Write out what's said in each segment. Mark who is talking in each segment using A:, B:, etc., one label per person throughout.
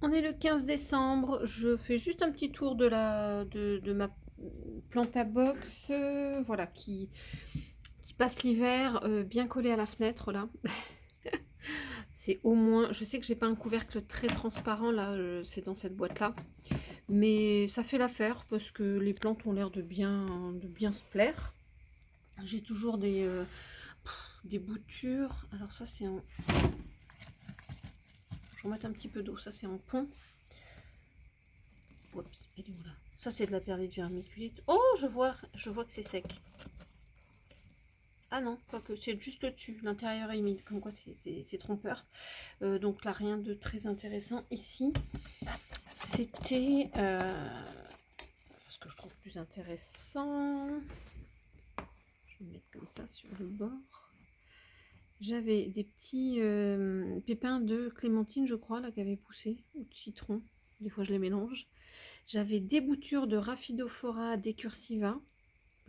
A: On est le 15 décembre, je fais juste un petit tour de ma planta box, voilà, qui passe l'hiver bien collée à la fenêtre là. C'est au moins, je sais que j'ai pas un couvercle très transparent là, c'est dans cette boîte là, mais ça fait l'affaire parce que les plantes ont l'air de bien se plaire. J'ai toujours des boutures. Alors ça c'est en, je vais remettre un petit peu d'eau, ça c'est en pont. Oups, elle est où là? Ça c'est de la perlite vermiculite. Oh, je vois que c'est sec. Ah non, pas que c'est juste le dessus, l'intérieur est humide, comme quoi c'est trompeur. Donc là, rien de très intéressant ici. C'était ce que je trouve plus intéressant. Je vais mettre comme ça sur le bord. J'avais des petits pépins de clémentine, je crois, là, qui avaient poussé, ou de citron. Des fois, je les mélange. J'avais des boutures de Rhaphidophora decursiva,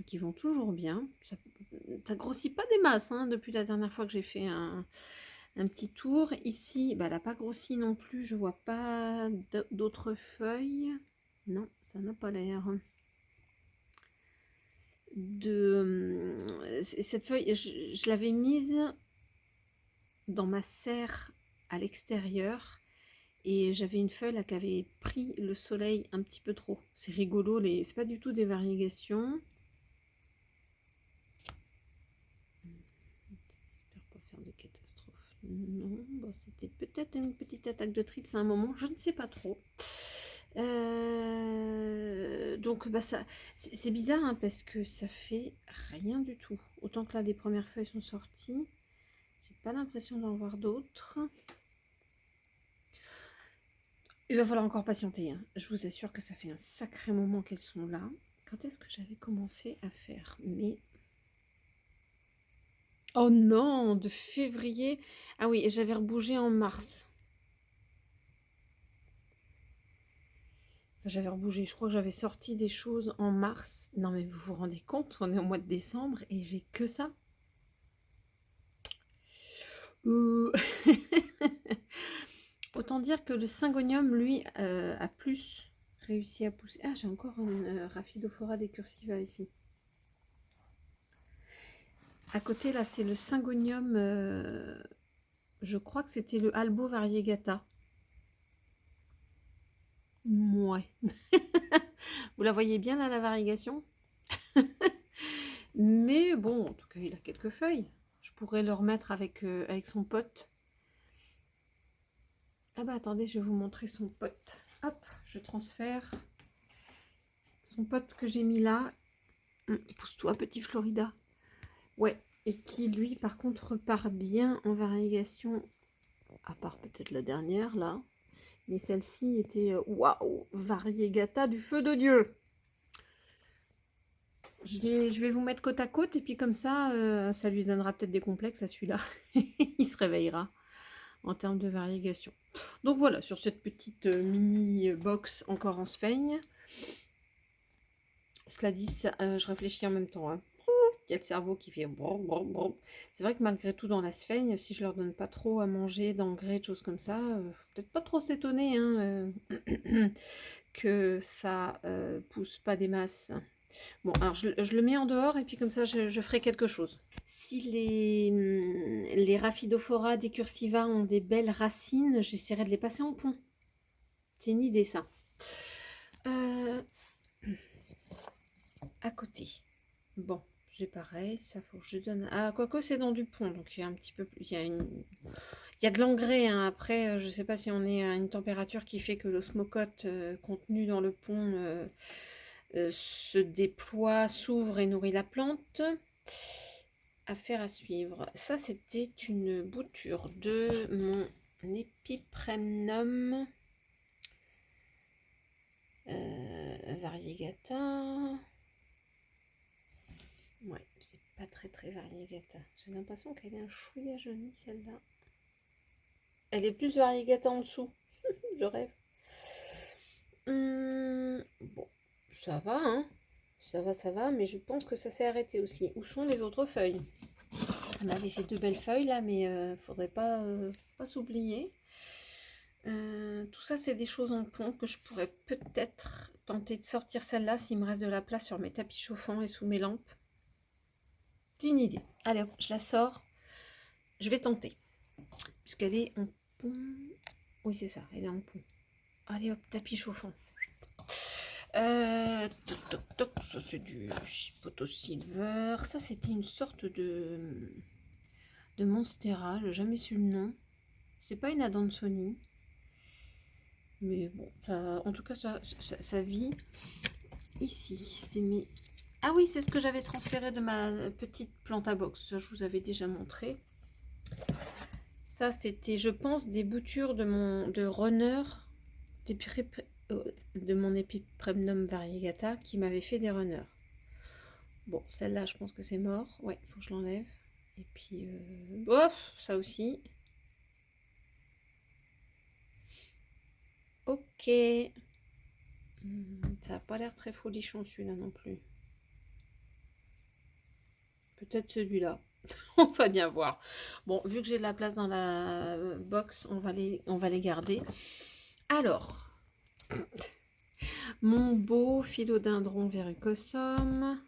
A: qui vont toujours bien. Ça grossit pas des masses hein, depuis la dernière fois que j'ai fait un petit tour. Ici, bah, elle n'a pas grossi non plus. Je vois pas d'autres feuilles. Non, ça n'a pas l'air. Cette feuille, je l'avais mise dans ma serre à l'extérieur. Et j'avais une feuille là qui avait pris le soleil un petit peu trop. C'est rigolo, c'est pas du tout des variegations. J'espère pas faire de catastrophe. Non, bon, c'était peut-être une petite attaque de trips à un moment, je ne sais pas trop. Donc bah c'est bizarre hein, parce que ça fait rien du tout. Autant que là les premières feuilles sont sorties, j'ai pas l'impression d'en voir d'autres. Il va falloir encore patienter hein. Je vous assure que ça fait un sacré moment qu'elles sont là. Quand est-ce que j'avais commencé à faire? Mais oh non, de février. Ah oui, j'avais rebougé en mars. J'avais rebougé, je crois que j'avais sorti des choses en mars. Non mais vous vous rendez compte, on est au mois de décembre et j'ai que ça. Autant dire que le syngonium, lui, a plus réussi à pousser. Ah, j'ai encore une Rhaphidophora decursiva ici. À côté, là, c'est le syngonium. Je crois que c'était le Albo variegata. Ouais. Vous la voyez bien, là, la variegation? Mais bon, en tout cas, il a quelques feuilles. Je pourrais le remettre avec son pote. Ah bah attendez, je vais vous montrer son pote. Hop, je transfère. Son pote que j'ai mis là. Pousse-toi, petit Florida. Ouais, et qui lui, par contre, repart bien en variégation. À part peut-être la dernière, là. Mais celle-ci était, waouh, variegata du feu de Dieu. Je vais vous mettre côte à côte, et puis comme ça lui donnera peut-être des complexes à celui-là. Il se réveillera en termes de variégation. Donc voilà, sur cette petite mini box encore en sphaigne. Cela dit, je réfléchis en même temps. Hein. Il y a le cerveau qui fait bon, bon, bon. C'est vrai que malgré tout, dans la sphaigne, si je leur donne pas trop à manger d'engrais, de choses comme ça, faut peut-être pas trop s'étonner hein, que ça pousse pas des masses. Bon, alors je le mets en dehors et puis comme ça, je ferai quelque chose. Si les Rhaphidophora decursiva ont des belles racines, j'essaierai de les passer en pont. C'est une idée, ça. À côté. Bon, j'ai pareil, ça faut que je donne. Ah, quoique c'est dans du pont, donc il y a un petit peu. Il y a de l'engrais. Hein. Après, je sais pas si on est à une température qui fait que l'osmocote contenu dans le pont se déploie, s'ouvre et nourrit la plante. Affaire à suivre. Ça, c'était une bouture de mon Epipremnum variegata. Ouais, c'est pas très variegata. J'ai l'impression qu'elle est un chouïa jaunie celle-là. Elle est plus variegata en dessous. Je rêve. Bon, ça va, hein. Ça va, mais je pense que ça s'est arrêté aussi. Où sont les autres feuilles? On avait fait deux belles feuilles là, mais faudrait pas s'oublier. Tout ça, c'est des choses en pont que je pourrais peut-être tenter de sortir celle-là s'il me reste de la place sur mes tapis chauffants et sous mes lampes. C'est une idée. Allez hop, je la sors. Je vais tenter. Puisqu'elle est en pont. Oui, c'est ça, elle est en pont. Allez hop, tapis chauffant. Toc, toc, toc. Ça, c'est du poteau silver. Ça, c'était une sorte de Monstera. Je n'ai jamais su le nom. C'est pas une Adansonii. Mais bon, ça, en tout cas, ça vit ici. C'est mes... Ah oui, c'est ce que j'avais transféré de ma petite plante à box. Ça, je vous avais déjà montré. Ça, c'était, je pense, des boutures de mon runner, de mon Epipremnum variegata qui m'avait fait des runners. Bon, celle-là, je pense que c'est mort. Ouais, il faut que je l'enlève. Et puis, bof, ça aussi. Ok. Ça n'a pas l'air très folichon celui-là non plus. Peut-être celui-là. On va bien voir. Bon, vu que j'ai de la place dans la box, on va les garder. Alors, mon beau philodendron verrucosum.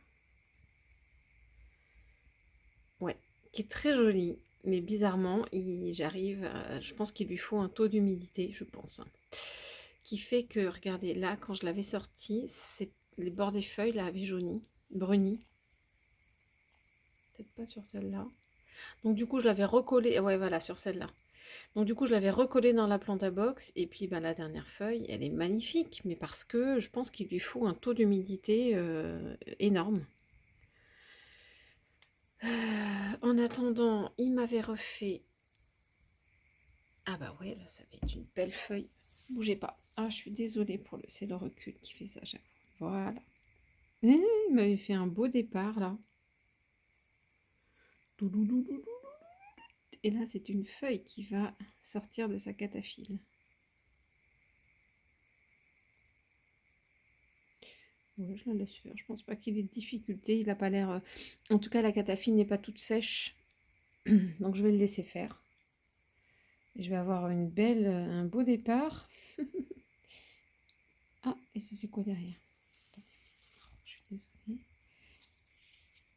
A: Ouais, qui est très joli. Mais bizarrement, j'arrive, je pense qu'il lui faut un taux d'humidité, je pense. Qui fait que, regardez, là, quand je l'avais sorti, les bords des feuilles là avaient jauni, bruni. Peut-être pas sur celle-là. Donc du coup, je l'avais recollé, ouais, voilà, sur celle-là. Donc du coup, je l'avais recollé dans la plante à box. Et puis, ben, la dernière feuille, elle est magnifique. Mais parce que je pense qu'il lui faut un taux d'humidité énorme. En attendant, il m'avait refait... Ah bah ouais, là, ça va être une belle feuille. Bougez pas. Ah, je suis désolée pour le... C'est le recul qui fait ça chaque fois. Voilà. Il m'avait fait un beau départ, là. Et là, c'est une feuille qui va sortir de sa cataphylle. Ouais, je la laisse faire. Je pense pas qu'il ait de difficulté. Il n'a pas l'air... En tout cas, la cataphylle n'est pas toute sèche. Donc, je vais le laisser faire. Et je vais avoir un beau départ. Ah, et ça, c'est quoi derrière? Attends. Je suis désolée.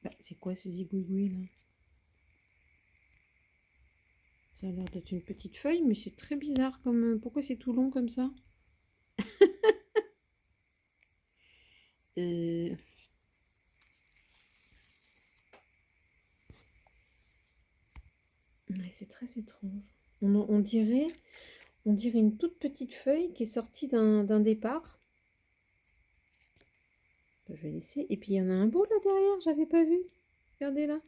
A: Bah, c'est quoi ce zigouigoui, là? Ça a l'air d'être une petite feuille, mais c'est très bizarre. Pourquoi c'est tout long comme ça? Ouais, c'est très étrange. On dirait une toute petite feuille qui est sortie d'un départ. Je vais laisser. Et puis il y en a un beau là derrière, j'avais pas vu. Regardez là.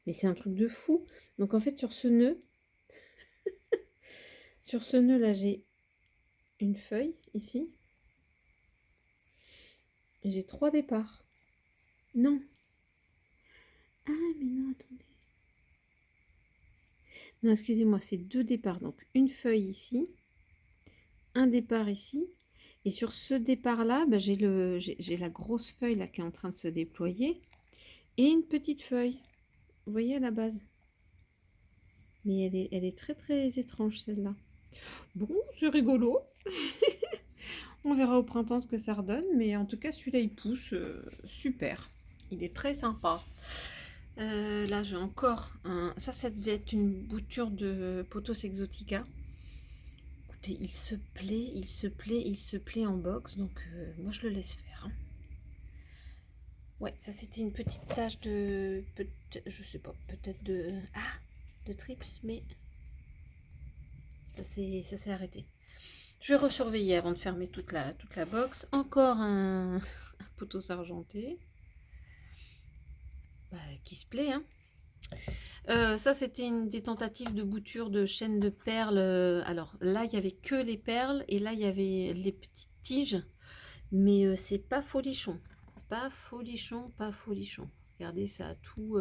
A: Mais c'est un truc de fou. Donc en fait sur ce nœud là, j'ai une feuille ici. J'ai 3 départs. Non. Ah mais non, attendez. Non, excusez-moi, c'est 2 départs. Donc une feuille ici, un départ ici. Et sur ce départ-là, bah, j'ai la grosse feuille là qui est en train de se déployer. Et une petite feuille. Vous voyez à la base. Mais elle est très très étrange celle-là. Bon, c'est rigolo. On verra au printemps ce que ça redonne. Mais en tout cas, celui-là, il pousse super. Il est très sympa. Là, j'ai encore un... Ça devait être une bouture de Pothos exotica. Écoutez, il se plaît en box. Donc, moi, je le laisse faire. Hein. Ouais, ça, c'était une petite tache de... Je sais pas, peut-être de... Ah, de trips, mais... Ça s'est arrêté. Je vais resurveiller avant de fermer toute la box. Encore un Pothos argenté. Bah, qui se plaît, hein. Ça, c'était des tentatives de bouture de chaîne de perles. Alors là, il n'y avait que les perles et là, il y avait les petites tiges. Mais c'est pas folichon. Pas folichon, pas folichon. Regardez, ça a tout...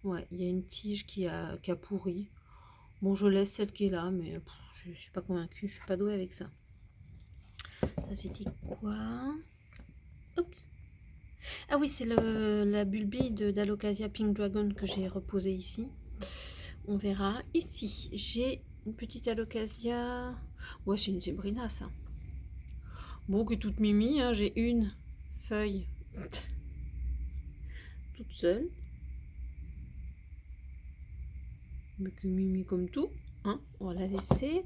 A: Ouais, il y a une tige qui a pourri. Bon, je laisse celle qui est là, mais je suis pas convaincue. Je suis pas douée avec ça. Ça, c'était quoi? Oups. Ah oui, c'est la bulbille d'Alocasia Pink Dragon que j'ai reposée ici. On verra. Ici, j'ai une petite alocasia. Ouais, c'est une zébrina, ça. Bon, que toute mimi, hein, j'ai une feuille toute seule. Mais que mimi comme tout. Hein, on va la laisser.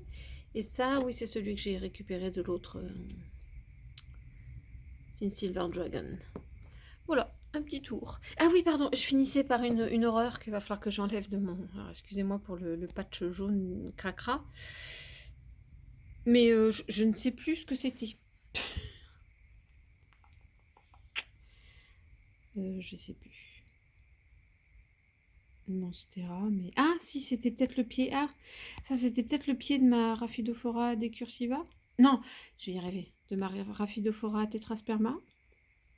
A: Et ça, oui, c'est celui que j'ai récupéré de l'autre. C'est une Silver Dragon. Voilà, un petit tour. Ah oui, pardon, je finissais par une horreur qu'il va falloir que j'enlève de mon... Alors, excusez-moi pour le patch jaune cracra. Mais je ne sais plus ce que c'était. Je sais plus. Monstera, mais... Ah, si, c'était peut-être le pied. Ah, ça, c'était peut-être le pied de ma Rhaphidophora decursiva. Non, je vais y arriver. De ma Rhaphidophora tetrasperma.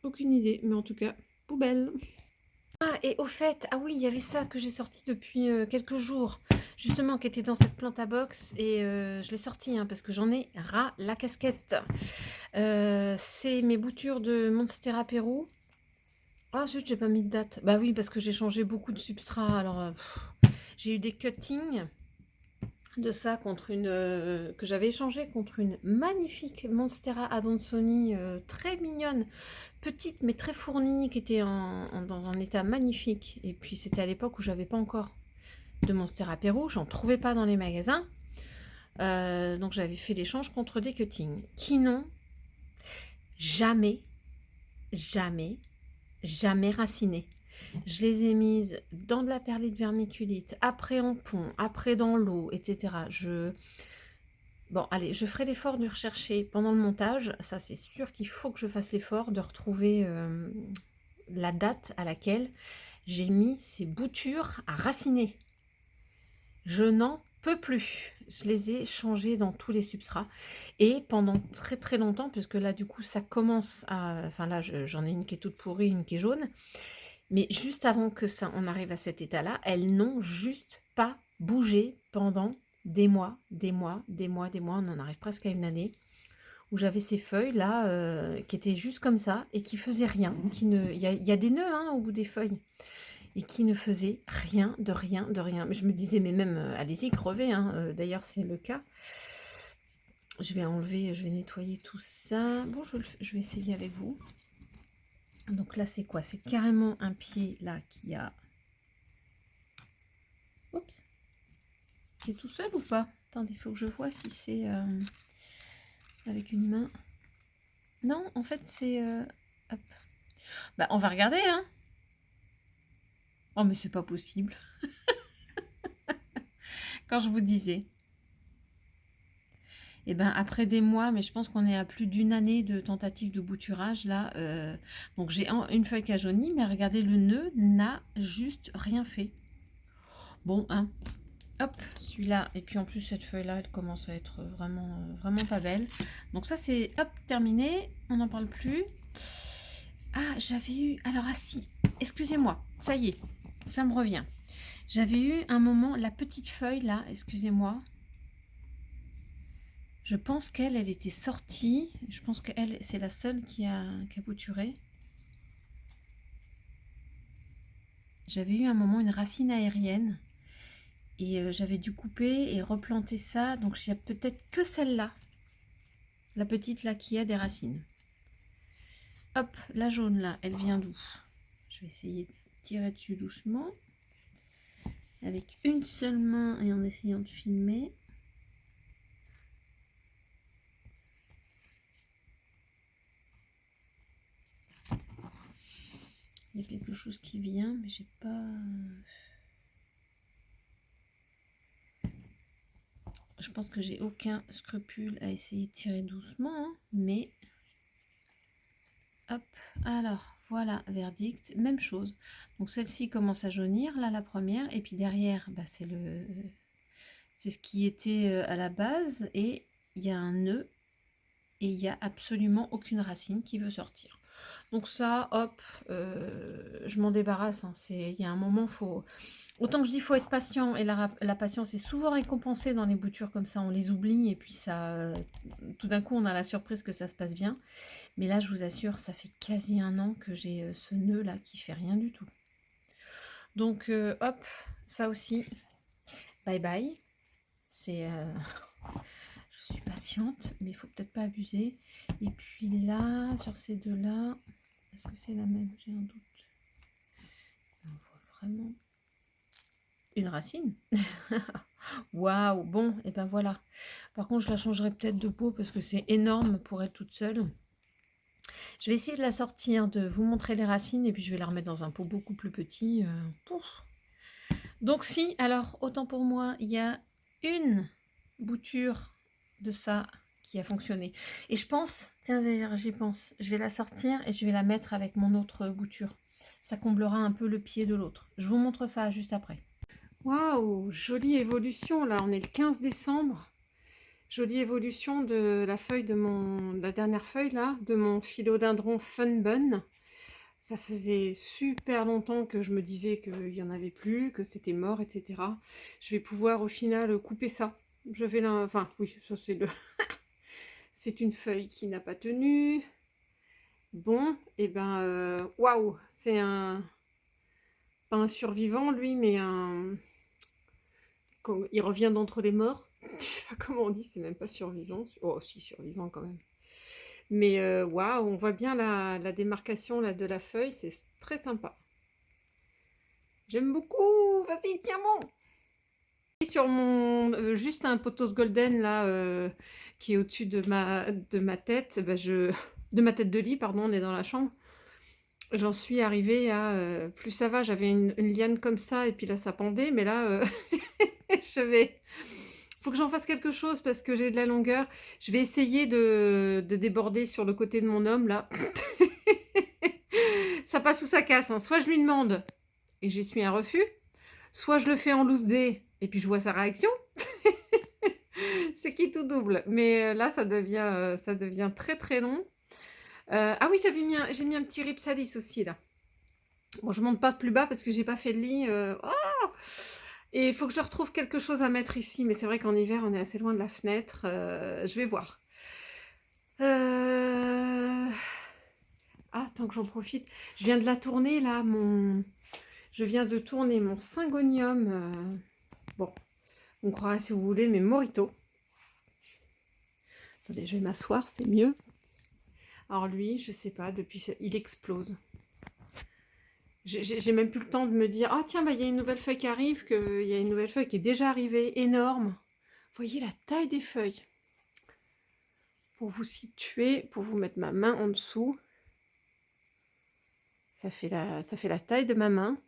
A: Aucune idée, mais en tout cas, poubelle. Ah, et au fait, ah oui, il y avait ça que j'ai sorti depuis quelques jours, justement, qui était dans cette plante à box, et je l'ai sorti, hein, parce que j'en ai ras la casquette. C'est mes boutures de Monstera Peru. Ah, zut, j'ai pas mis de date. Bah oui, parce que j'ai changé beaucoup de substrat, alors j'ai eu des cuttings de ça contre une que j'avais échangé contre une magnifique Monstera Adansonii très mignonne, petite mais très fournie, qui était dans un état magnifique. Et puis c'était à l'époque où j'avais pas encore de Monstera Peru, j'en trouvais pas dans les magasins. Donc j'avais fait l'échange contre des cuttings qui n'ont jamais, jamais, jamais raciné. Je les ai mises dans de la perlite vermiculite, après en pont, après dans l'eau, etc. Bon, allez, je ferai l'effort de rechercher pendant le montage. Ça, c'est sûr qu'il faut que je fasse l'effort de retrouver la date à laquelle j'ai mis ces boutures à raciner. Je n'en peux plus. Je les ai changées dans tous les substrats. Et pendant très très longtemps, puisque là, du coup, ça commence à... Enfin là, j'en ai une qui est toute pourrie, une qui est jaune. Mais juste avant que ça, on arrive à cet état-là, elles n'ont juste pas bougé pendant des mois, des mois, des mois, des mois. On en arrive presque à une année où j'avais ces feuilles là qui étaient juste comme ça et qui faisaient rien. Il y a des nœuds hein, au bout des feuilles et qui ne faisaient rien, de rien, de rien. Mais je me disais, mais même, allez-y, crevez. Hein. D'ailleurs, c'est le cas. Je vais enlever, je vais nettoyer tout ça. Bon, je vais essayer avec vous. Donc là, c'est quoi? C'est carrément un pied là qui a... Oups. Qui est tout seul ou pas? Attendez, il faut que je vois si c'est avec une main. Non, en fait, c'est... hop. Bah, on va regarder, hein. Oh, mais c'est pas possible. Quand je vous disais. Et ben après des mois, mais je pense qu'on est à plus d'une année de tentative de bouturage là. Donc j'ai une feuille qui a jauni, mais regardez, le nœud n'a juste rien fait. Bon, hein. Hop, celui-là. Et puis en plus, cette feuille-là, elle commence à être vraiment, vraiment pas belle. Donc ça, c'est hop, terminé. On n'en parle plus. Ah, j'avais eu... Alors, ah si, excusez-moi. Ça y est, ça me revient. J'avais eu un moment, la petite feuille là, excusez-moi. Je pense qu'elle était sortie. Je pense qu'elle, c'est la seule qui a bouturé. J'avais eu un moment une racine aérienne. Et j'avais dû couper et replanter ça. Donc, il y a peut-être que celle-là. La petite là qui a des racines. Hop, la jaune là, elle vient d'où? Je vais essayer de tirer dessus doucement. Avec une seule main et en essayant de filmer. Il y a quelque chose qui vient, mais j'ai pas... Je pense que j'ai aucun scrupule à essayer de tirer doucement, hein, mais... Hop, alors, voilà, verdict, même chose. Donc celle-ci commence à jaunir, là la première, et puis derrière, bah, c'est ce qui était à la base, et il y a un nœud, et il n'y a absolument aucune racine qui veut sortir. Donc ça, hop, je m'en débarrasse. Hein. Il y a un moment, faut... Autant que je dis, faut être patient. Et la patience est souvent récompensée dans les boutures comme ça. On les oublie et puis ça, tout d'un coup, on a la surprise que ça se passe bien. Mais là, je vous assure, ça fait quasi un an que j'ai ce nœud là qui fait rien du tout. Donc, hop, ça aussi. bye bye. C'est... je suis patiente, mais il faut peut-être pas abuser. Et puis là, sur ces deux-là, est-ce que c'est la même? J'ai un doute. On voit vraiment une racine. Waouh, bon, et ben voilà. Par contre, je la changerai peut-être de peau parce que c'est énorme pour être toute seule. Je vais essayer de la sortir, de vous montrer les racines et puis je vais la remettre dans un pot beaucoup plus petit. Donc si, alors autant pour moi, il y a une bouture de ça qui a fonctionné. Et je pense, tiens d'ailleurs j'y pense, je vais la sortir et je vais la mettre avec mon autre bouture. Ça comblera un peu le pied de l'autre. Je vous montre ça juste après. Waouh, jolie évolution là, on est le 15 décembre. Jolie évolution de la feuille de la dernière feuille là, de mon philodendron Funbun. Ça faisait super longtemps que je me disais qu'il n'y en avait plus, que c'était mort, etc. Je vais pouvoir au final couper ça. Je vais là, enfin oui, ça c'est le... c'est une feuille qui n'a pas tenu. Bon, et ben, waouh, c'est un... pas un survivant lui, mais un... il revient d'entre les morts. Je sais pas comment on dit, c'est même pas survivant. Oh si, survivant quand même. Mais waouh, on voit bien la démarcation là, de la feuille, c'est très sympa. J'aime beaucoup. Vas-y, tiens bon. Sur mon juste un pothos golden là qui est au-dessus de ma tête, bah, de ma tête de lit, pardon, on est dans la chambre. J'en suis arrivée à plus ça va, j'avais une liane comme ça et puis là ça pendait, mais là faut que j'en fasse quelque chose parce que j'ai de la longueur. Je vais essayer de déborder sur le côté de mon homme là. Ça passe ou ça casse, hein. Soit je lui demande et j'essuie un refus, soit je le fais en loose day et puis je vois sa réaction. C'est qui tout double. Mais là, ça devient très très long. Ah oui, j'ai mis un petit ripsalis aussi là. Bon, je monte pas plus bas parce que j'ai pas fait de lit. Oh, et il faut que je retrouve quelque chose à mettre ici. Mais c'est vrai qu'en hiver, on est assez loin de la fenêtre. Je vais voir. Ah, tant que j'en profite. Je viens de la tourner là, je viens de tourner mon syngonium. Bon, on croira si vous voulez, mais Morito. Attendez, je vais m'asseoir, c'est mieux. Alors lui, je sais pas, depuis il explose. J'ai même plus le temps de me dire, ah tiens, bah, il y a une nouvelle feuille qui arrive, qu'il y a une nouvelle feuille qui est déjà arrivée, énorme. Vous voyez la taille des feuilles. Pour vous situer, pour vous mettre ma main en dessous, ça fait la taille de ma main.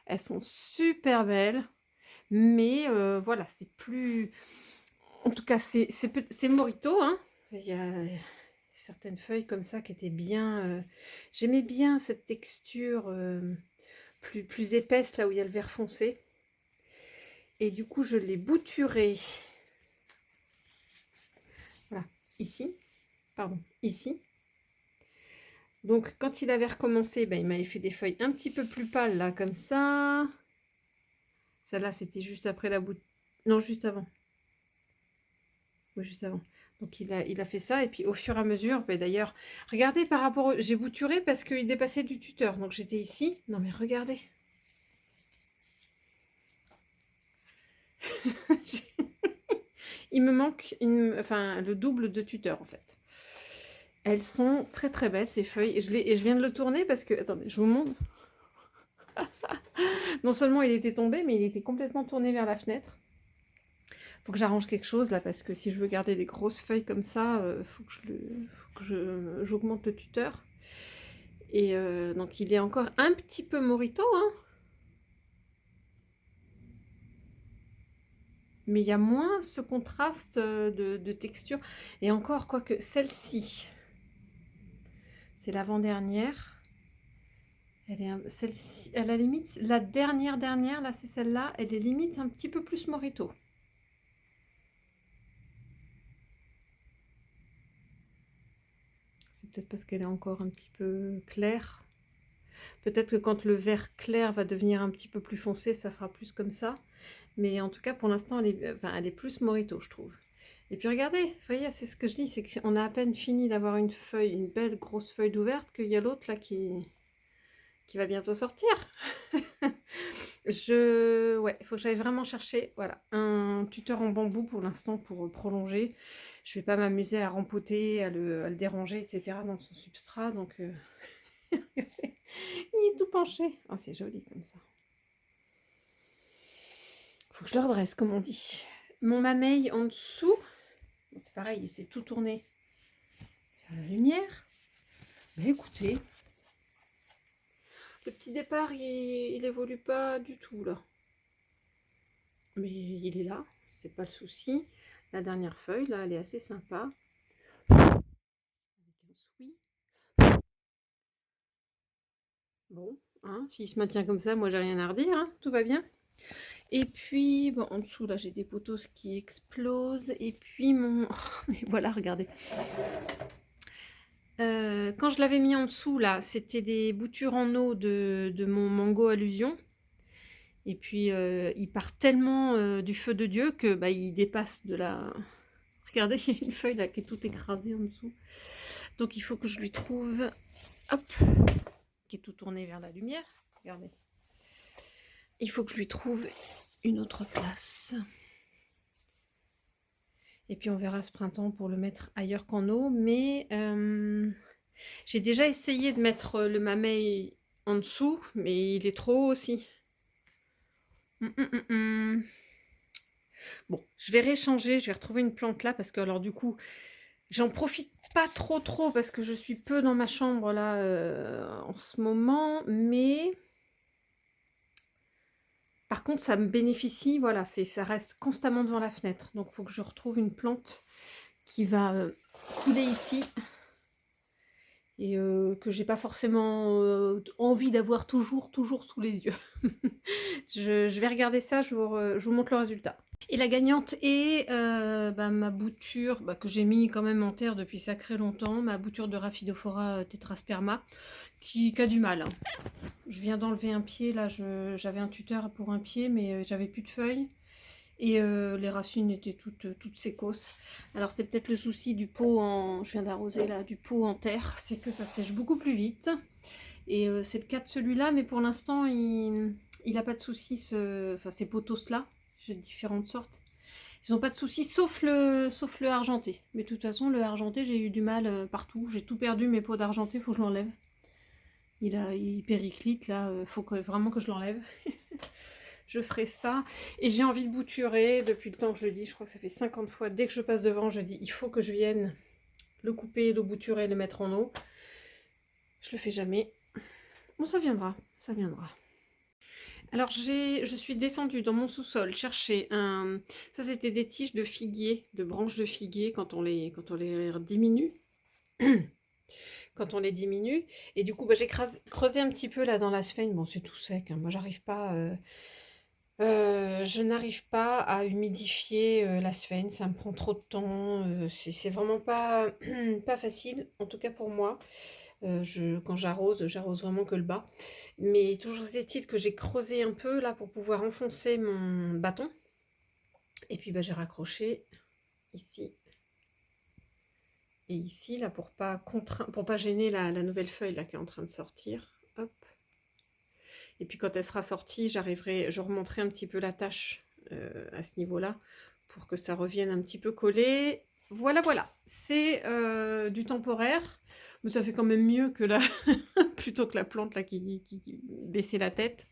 A: Elles sont super belles, mais voilà, c'est plus... En tout cas, c'est Morito, hein. Il y a certaines feuilles comme ça qui étaient bien... J'aimais bien cette texture plus épaisse, là où il y a le vert foncé. Et du coup, je l'ai bouturé. Voilà, ici. Pardon, ici. Donc, quand il avait recommencé, ben, il m'avait fait des feuilles un petit peu plus pâles, là, comme ça. Celle-là, c'était juste après la bouture. Non, juste avant. Oui, juste avant. Donc, il a fait ça. Et puis, au fur et à mesure, ben, d'ailleurs, regardez par rapport... J'ai bouturé parce qu'il dépassait du tuteur. Donc, j'étais ici. Non, mais regardez. Il me manque enfin, le double de tuteur, en fait. Elles sont très très belles ces feuilles. Et je viens de le tourner parce que... Attendez, je vous montre. Non seulement il était tombé, mais il était complètement tourné vers la fenêtre. Faut que j'arrange quelque chose là, parce que si je veux garder des grosses feuilles comme ça, faut que j'augmente le tuteur. Et donc il est encore un petit peu morito, hein. Mais il y a moins ce contraste de texture. Et encore, quoique celle-ci, c'est l'avant-dernière. Celle-ci, à la limite, la dernière, là, c'est celle-là. Elle est limite un petit peu plus morito. C'est peut-être parce qu'elle est encore un petit peu claire. Peut-être que quand le vert clair va devenir un petit peu plus foncé, ça fera plus comme ça. Mais en tout cas, pour l'instant, elle est plus morito, je trouve. Et puis regardez, vous voyez, c'est ce que je dis, c'est qu'on a à peine fini d'avoir une feuille, une belle grosse feuille d'ouverte, qu'il y a l'autre là qui qui va bientôt sortir. Ouais, il faut que j'aille vraiment chercher, voilà, un tuteur en bambou pour l'instant pour prolonger. Je vais pas m'amuser à rempoter, à le déranger, etc. dans son substrat, donc il est tout penché. Oh, c'est joli comme ça. Faut que je le redresse, comme on dit. Mon mameil en dessous, bon, c'est pareil, il s'est tout tourné vers la lumière. Mais écoutez, le petit départ, il évolue pas du tout là. Mais il est là, c'est pas le souci. La dernière feuille, là, elle est assez sympa. Avec un souis. Bon, hein, s'il se maintient comme ça, moi j'ai rien à redire, hein, tout va bien. Et puis, bon, en dessous, là, j'ai des poteaux qui explosent. Et puis, mon... mais voilà, regardez. Quand je l'avais mis en dessous, là, c'était des boutures en eau de mon mango allusion. Et puis, il part tellement du feu de Dieu que bah, il dépasse de la... Regardez, il y a une feuille là qui est toute écrasée en dessous. Donc, il faut que je lui trouve... Hop, qui est tout tourné vers la lumière. Regardez. Il faut que je lui trouve une autre place. Et puis on verra ce printemps pour le mettre ailleurs qu'en eau. Mais j'ai déjà essayé de mettre le mameil en dessous, mais il est trop haut aussi. Bon, je vais réchanger, je vais retrouver une plante là parce que alors du coup, j'en profite pas trop parce que je suis peu dans ma chambre là en ce moment, mais par contre ça me bénéficie, voilà, ça reste constamment devant la fenêtre. Donc il faut que je retrouve une plante qui va couler ici et que j'ai pas forcément envie d'avoir toujours sous les yeux. je vais regarder ça, je vous montre le résultat. Et la gagnante est ma bouture que j'ai mis quand même en terre depuis sacré longtemps, ma bouture de Rhaphidophora tetrasperma, qui a du mal. Hein. Je viens d'enlever un pied, là j'avais un tuteur pour un pied, mais j'avais plus de feuilles. Et les racines étaient toutes sécosses. Alors c'est peut-être le souci du pot en... Je viens d'arroser là, du pot en terre, c'est que ça sèche beaucoup plus vite. Et c'est le cas de celui-là, mais pour l'instant il n'a pas de souci, enfin ces potos-là, j'ai différentes sortes. Ils n'ont pas de soucis, sauf le argenté. Mais de toute façon, le argenté, j'ai eu du mal partout. J'ai tout perdu, mes pots d'argenté, faut que je l'enlève. Il périclite, là, faut vraiment que je l'enlève. Je ferai ça. Et j'ai envie de bouturer depuis le temps que je le dis. Je crois que ça fait 50 fois. Dès que je passe devant, je dis, il faut que je vienne le couper, le bouturer, le mettre en eau. Je le fais jamais. Bon, ça viendra, ça viendra. Alors, je suis descendue dans mon sous-sol chercher un... Ça, c'était des tiges de figuier, de branches de figuier quand on les diminue. Quand on les diminue. Et du coup, j'ai creusé un petit peu là dans la sphène. Bon, c'est tout sec. Hein. Moi, j'arrive pas... je n'arrive pas à humidifier la sphène. Ça me prend trop de temps. C'est vraiment pas, pas facile, en tout cas pour moi. Quand j'arrose vraiment que le bas. Mais toujours est-il que j'ai creusé un peu là pour pouvoir enfoncer mon bâton. Et puis j'ai raccroché ici et ici là pour pas gêner la nouvelle feuille là qui est en train de sortir. Hop. Et puis quand elle sera sortie, je remonterai un petit peu la tâche à ce niveau-là pour que ça revienne un petit peu collé. Voilà, c'est du temporaire. Mais ça fait quand même mieux que la plutôt que la plante là qui baissait la tête.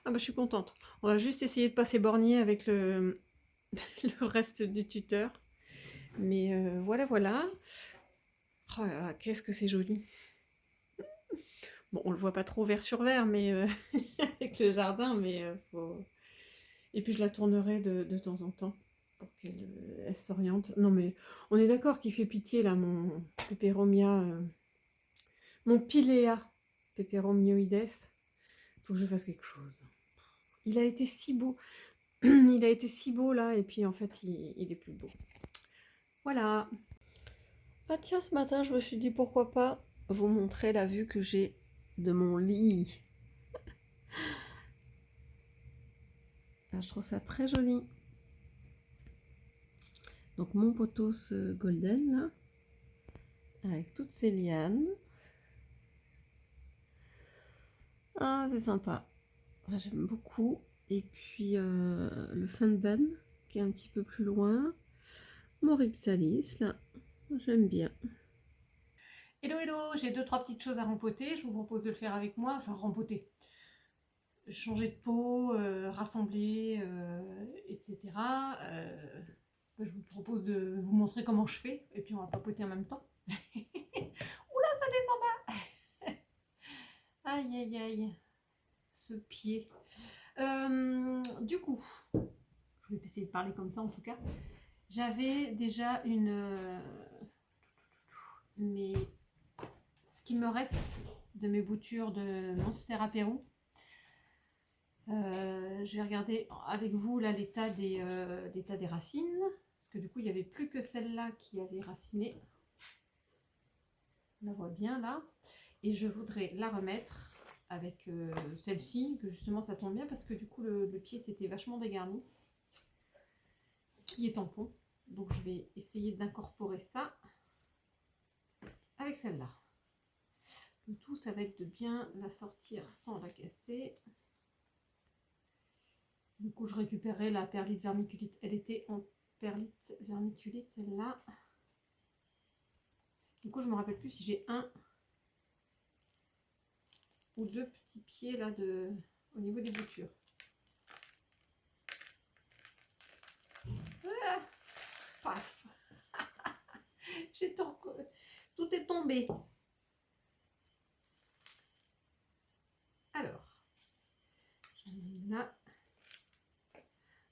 A: Ah je suis contente. On va juste essayer de pas s'éborgner avec le reste du tuteur. Mais voilà. Oh là là, qu'est-ce que c'est joli. Bon, on le voit pas trop vert sur vert, mais avec le jardin, mais faut... Et puis je la tournerai de temps en temps pour qu'elle s'oriente. Non mais on est d'accord qu'il fait pitié là, mon Peperomia, mon Pilea Peperomioides. Faut que je fasse quelque chose. Il a été si beau, il a été si beau là, et puis en fait il est plus beau. Voilà. Ah tiens, ce matin je me suis dit pourquoi pas vous montrer la vue que j'ai de mon lit. Ah, je trouve ça très joli. Donc mon pothos golden là, avec toutes ces lianes. Ah, c'est sympa. Ah, j'aime beaucoup. Et puis le Funban qui est un petit peu plus loin. Moripsalis, là, j'aime bien. Hello, hello, j'ai 2-3 petites choses à rempoter. Je vous propose de le faire avec moi. Enfin, rempoter. Changer de peau, rassembler, etc. Je vous propose de vous montrer comment je fais. Et puis on va papoter en même temps. Oula, ça descend pas. Aïe, aïe, aïe. Ce pied. Du coup, je vais essayer de parler comme ça en tout cas. J'avais déjà mais ce qui me reste de mes boutures de Monstera Pérou. Je vais regarder avec vous là l'état des racines. Parce que du coup, il n'y avait plus que celle-là qui avait raciné. On la voit bien là. Et je voudrais la remettre avec celle-ci, que justement ça tombe bien parce que du coup le pied s'était vachement dégarni. Qui est tampon. Donc je vais essayer d'incorporer ça avec celle-là. Le tout, ça va être de bien la sortir sans la casser. Du coup, je récupérerai la perlite vermiculite. Elle était en perlite vermiculite, celle-là. Du coup, je me rappelle plus si j'ai un ou deux petits pieds là au niveau des boutures. Ah, paf. Tout est tombé. Alors, j'en ai là.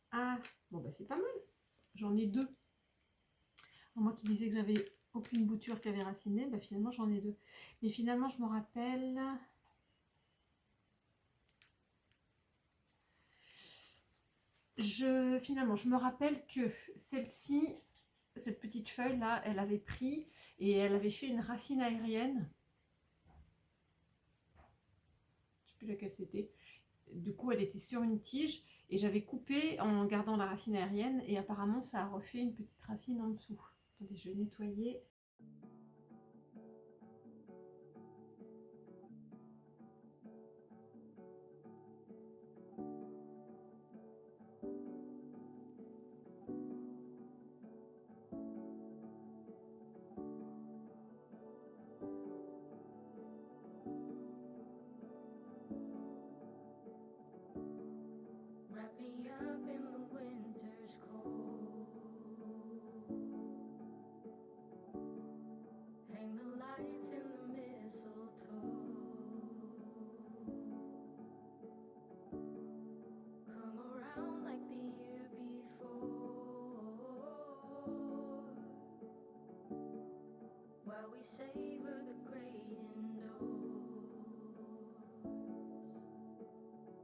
A: Ah, bon bah c'est pas mal. J'en ai deux. Moi qui disais que j'avais aucune bouture qui avait raciné, bah finalement j'en ai deux. Mais finalement je me rappelle. Finalement je me rappelle que celle-ci, cette petite feuille là, elle avait pris et elle avait fait une racine aérienne. Je ne sais plus laquelle c'était. Du coup elle était sur une tige et j'avais coupé en gardant la racine aérienne et apparemment ça a refait une petite racine en dessous. Attendez, je vais nettoyer.
B: Wrap me up in the winter's cold. Hang the lights in the mistletoe. Come around like the year before. While we savor the great indoors.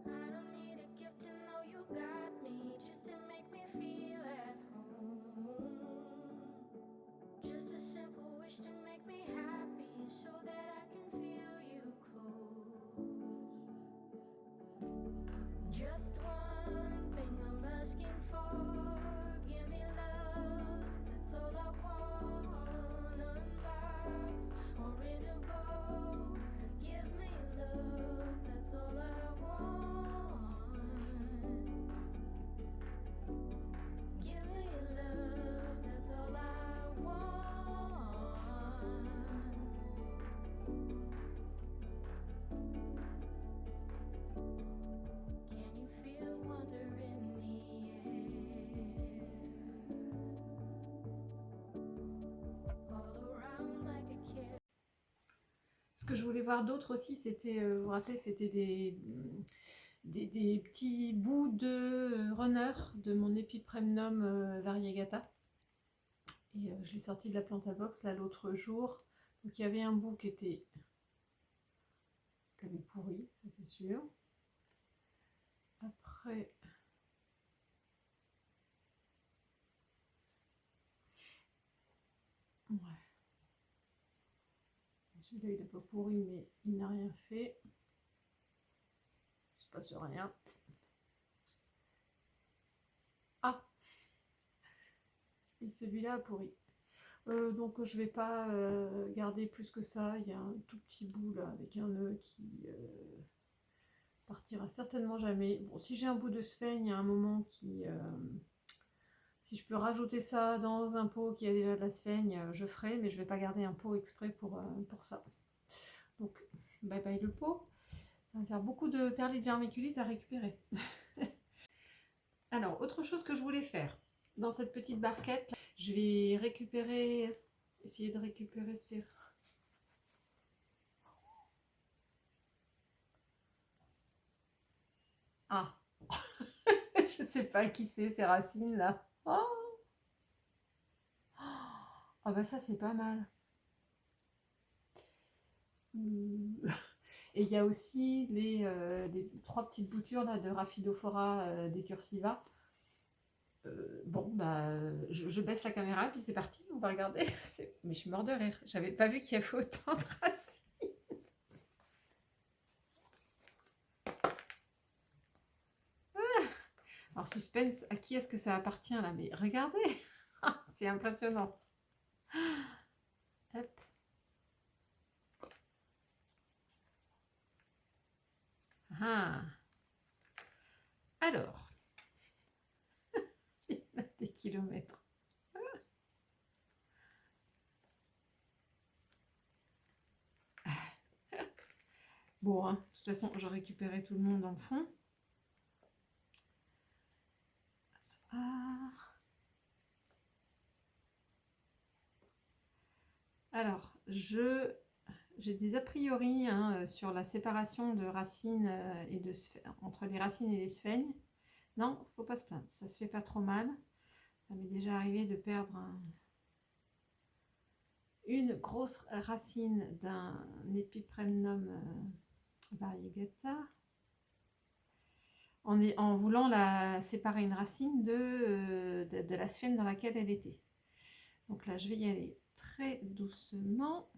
B: I don't need a gift to know you got me, just to make me feel at home. Just a simple wish to make me happy, so that I can feel you close. Just one thing I'm asking for, give me love, that's all I want. Unboxed or in a bowl, give me love, that's all I want. Give me love, that's all I want. Can you feel wonder in the air? All around like a kid.
A: Ce que je voulais voir d'autre aussi, c'était, vous vous rappelez, c'était des petits bouts de runner de mon Epipremnum variegata. Et je l'ai sorti de la planta box là l'autre jour. Donc il y avait un bout qui avait pourri, ça c'est sûr. Après, ouais. Celui-là il n'a pas pourri, mais il n'a rien fait. Il se passe rien. Ah, et celui-là a pourri. Donc je vais pas garder plus que ça. Il y a un tout petit bout là avec un nœud partira certainement jamais. Bon, si j'ai un bout de sphaigne à un moment qui... si je peux rajouter ça dans un pot qui a déjà de la sphaigne, je ferai, mais je vais pas garder un pot exprès pour ça. Donc, bye bye le pot. Ça va me faire beaucoup de perlite vermiculite à récupérer. Alors, autre chose que je voulais faire, dans cette petite barquette, je vais récupérer, essayer de récupérer ces... Ah, je sais pas qui c'est ces racines là. Oh, ah bah ça c'est pas mal. Et il y a aussi les 3 petites boutures là, de Rhaphidophora decursiva. Bon, bah, je baisse la caméra, puis c'est parti, on va regarder. Mais je suis mort de rire, j'avais pas vu qu'il y avait autant de racines. Alors, suspense, à qui est-ce que ça appartient là? Mais regardez, c'est impressionnant. Hop. Ah. Alors, il y en a des kilomètres. Bon, hein, de toute façon, je récupérais tout le monde dans le fond. Ah. Alors, j'ai des a priori hein, sur la séparation de racines et entre les racines et les sphènes. Non, faut pas se plaindre, ça se fait pas trop mal. Ça m'est déjà arrivé de perdre une grosse racine d'un Epipremnum variegata en voulant séparer une racine de la sphène dans laquelle elle était. Donc là, je vais y aller très doucement.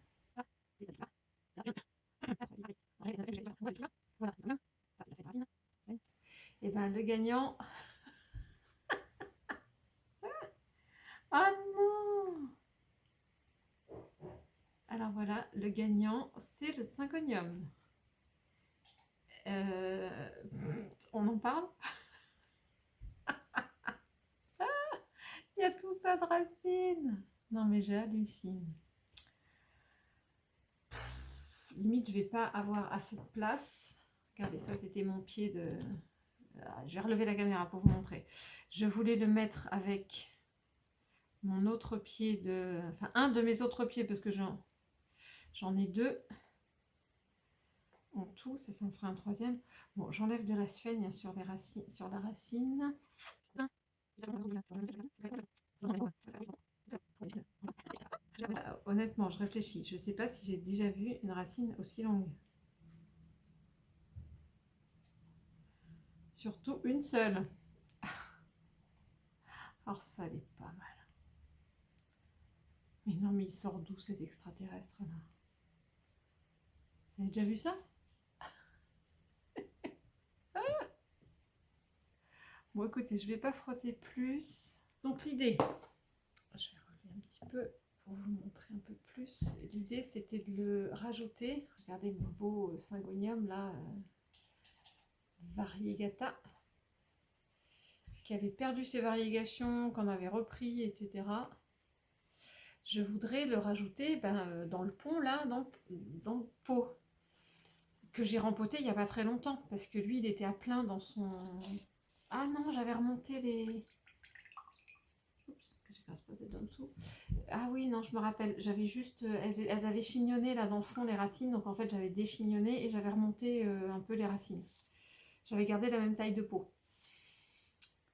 A: Et ben le gagnant. Ah non! Alors voilà, le gagnant, c'est le syngonium. On en parle? Il y a tout ça de racines. Non mais j'hallucine. Limite, je vais pas avoir assez de place. Regardez, ça c'était mon pied de... Je vais relever la caméra pour vous montrer. Je voulais le mettre avec mon autre pied de... Enfin, un de mes autres pieds parce que j'en ai 2. En tout, ça me fera un 3e. Bon, j'enlève de la sphène sur la racine. Honnêtement, je réfléchis. Je ne sais pas si j'ai déjà vu une racine aussi longue. Surtout une seule. Alors ça, elle est pas mal. Mais non, mais il sort d'où cet extraterrestre là? Vous avez déjà vu ça? Bon, écoutez, je vais pas frotter plus. Donc l'idée, je vais relever un petit peu pour vous montrer un peu plus. L'idée, c'était de le rajouter. Regardez mon beau syngonium là, variegata, qui avait perdu ses variegations, qu'on avait repris, etc. Je voudrais le rajouter dans le pont là, dans le pot que j'ai rempoté il n'y a pas très longtemps, parce que lui, il était à plein dans son... Ah non, j'avais remonté les... Oups, que j'efface pas celle d'en dessous. Ah oui, non, je me rappelle, j'avais juste... Elles avaient chignonné là dans le fond les racines, donc en fait j'avais déchignonné et j'avais remonté un peu les racines. J'avais gardé la même taille de pot.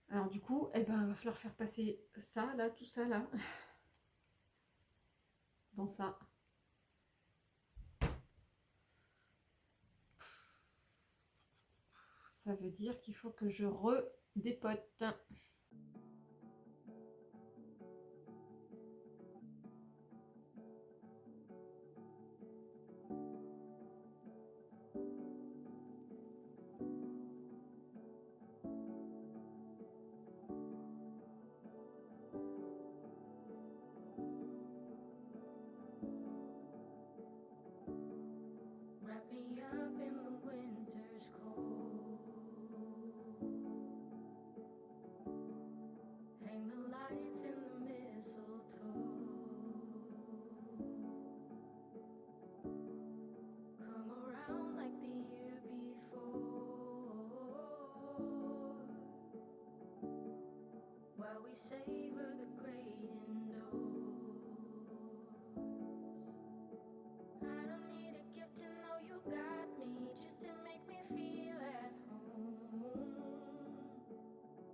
A: Alors du coup, il va falloir faire passer ça, là, tout ça, là, dans ça. Ça veut dire qu'il faut que je redépote.
B: Wrap me up in the winter's cold. savor the great indoors. I don't need a gift to know you got me, just to make me feel at home.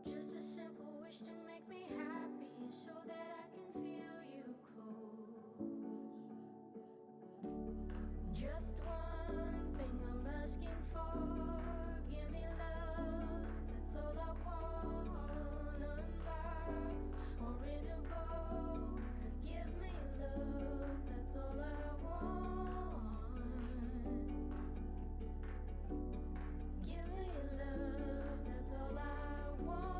B: Just a simple wish to make me happy, so that I can feel you close. Just one thing I'm asking for, give me love, that's all I want. Unboxed or in a bowl, give me love, that's all I want. Give me love, that's all I want.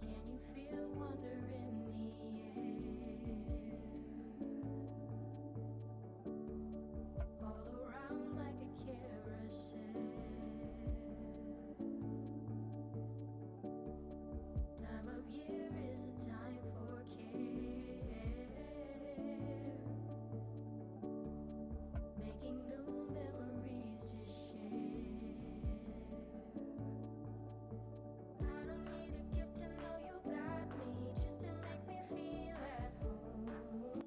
B: Can you feel wonder in the air? All around like a carousel. Time of year is a time for care. Making new memories to share. I don't need a gift to know you got me, just to make me feel at home.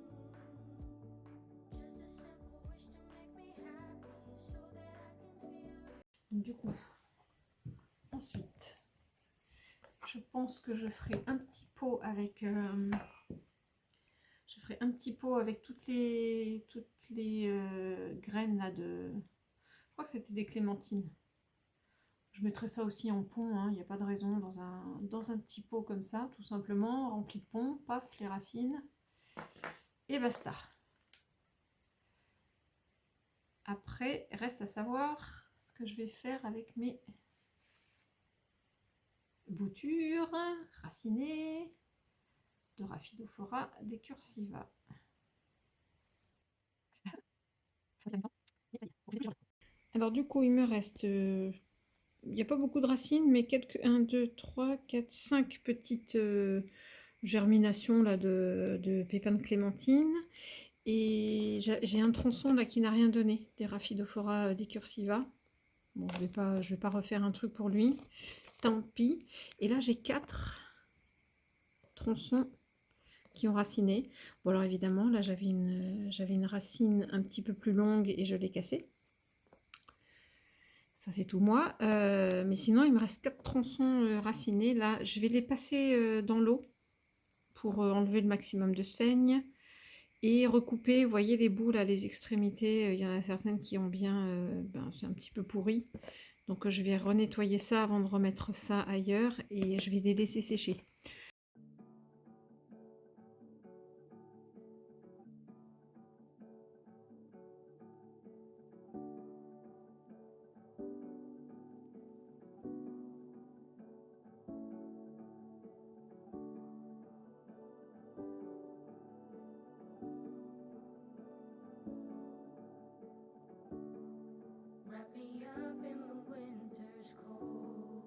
B: Just a simple wish to make me happy, so that I can feel you.
A: Du coup, ensuite, je pense que je ferai un petit pot avec toutes les graines là de. Je crois que c'était des clémentines. Je mettrai ça aussi en pont, hein, il n'y a pas de raison, dans un petit pot comme ça, tout simplement, rempli de pont, paf, les racines, et basta. Après, reste à savoir ce que je vais faire avec mes boutures racinées de Rhaphidophora decursiva. Alors du coup, il me reste... il n'y a pas beaucoup de racines, mais quelques 1, 2, 3, 4, 5 petites germinations là, de pépins de clémentine. Et j'ai un tronçon là qui n'a rien donné, des Rhaphidophora decursiva. Bon, je vais pas refaire un truc pour lui. Tant pis. Et là, j'ai 4 tronçons qui ont raciné. Bon, alors évidemment, là, j'avais une racine un petit peu plus longue et je l'ai cassée. Ça, c'est tout moi. Mais sinon, il me reste 4 tronçons racinés. Là, je vais les passer dans l'eau pour enlever le maximum de sphaigne. Et recouper, vous voyez les bouts là, les extrémités, il y en a certaines qui ont bien, c'est un petit peu pourri. Donc je vais renettoyer ça avant de remettre ça ailleurs et je vais les laisser sécher.
B: Wrap me up in the winter's cold.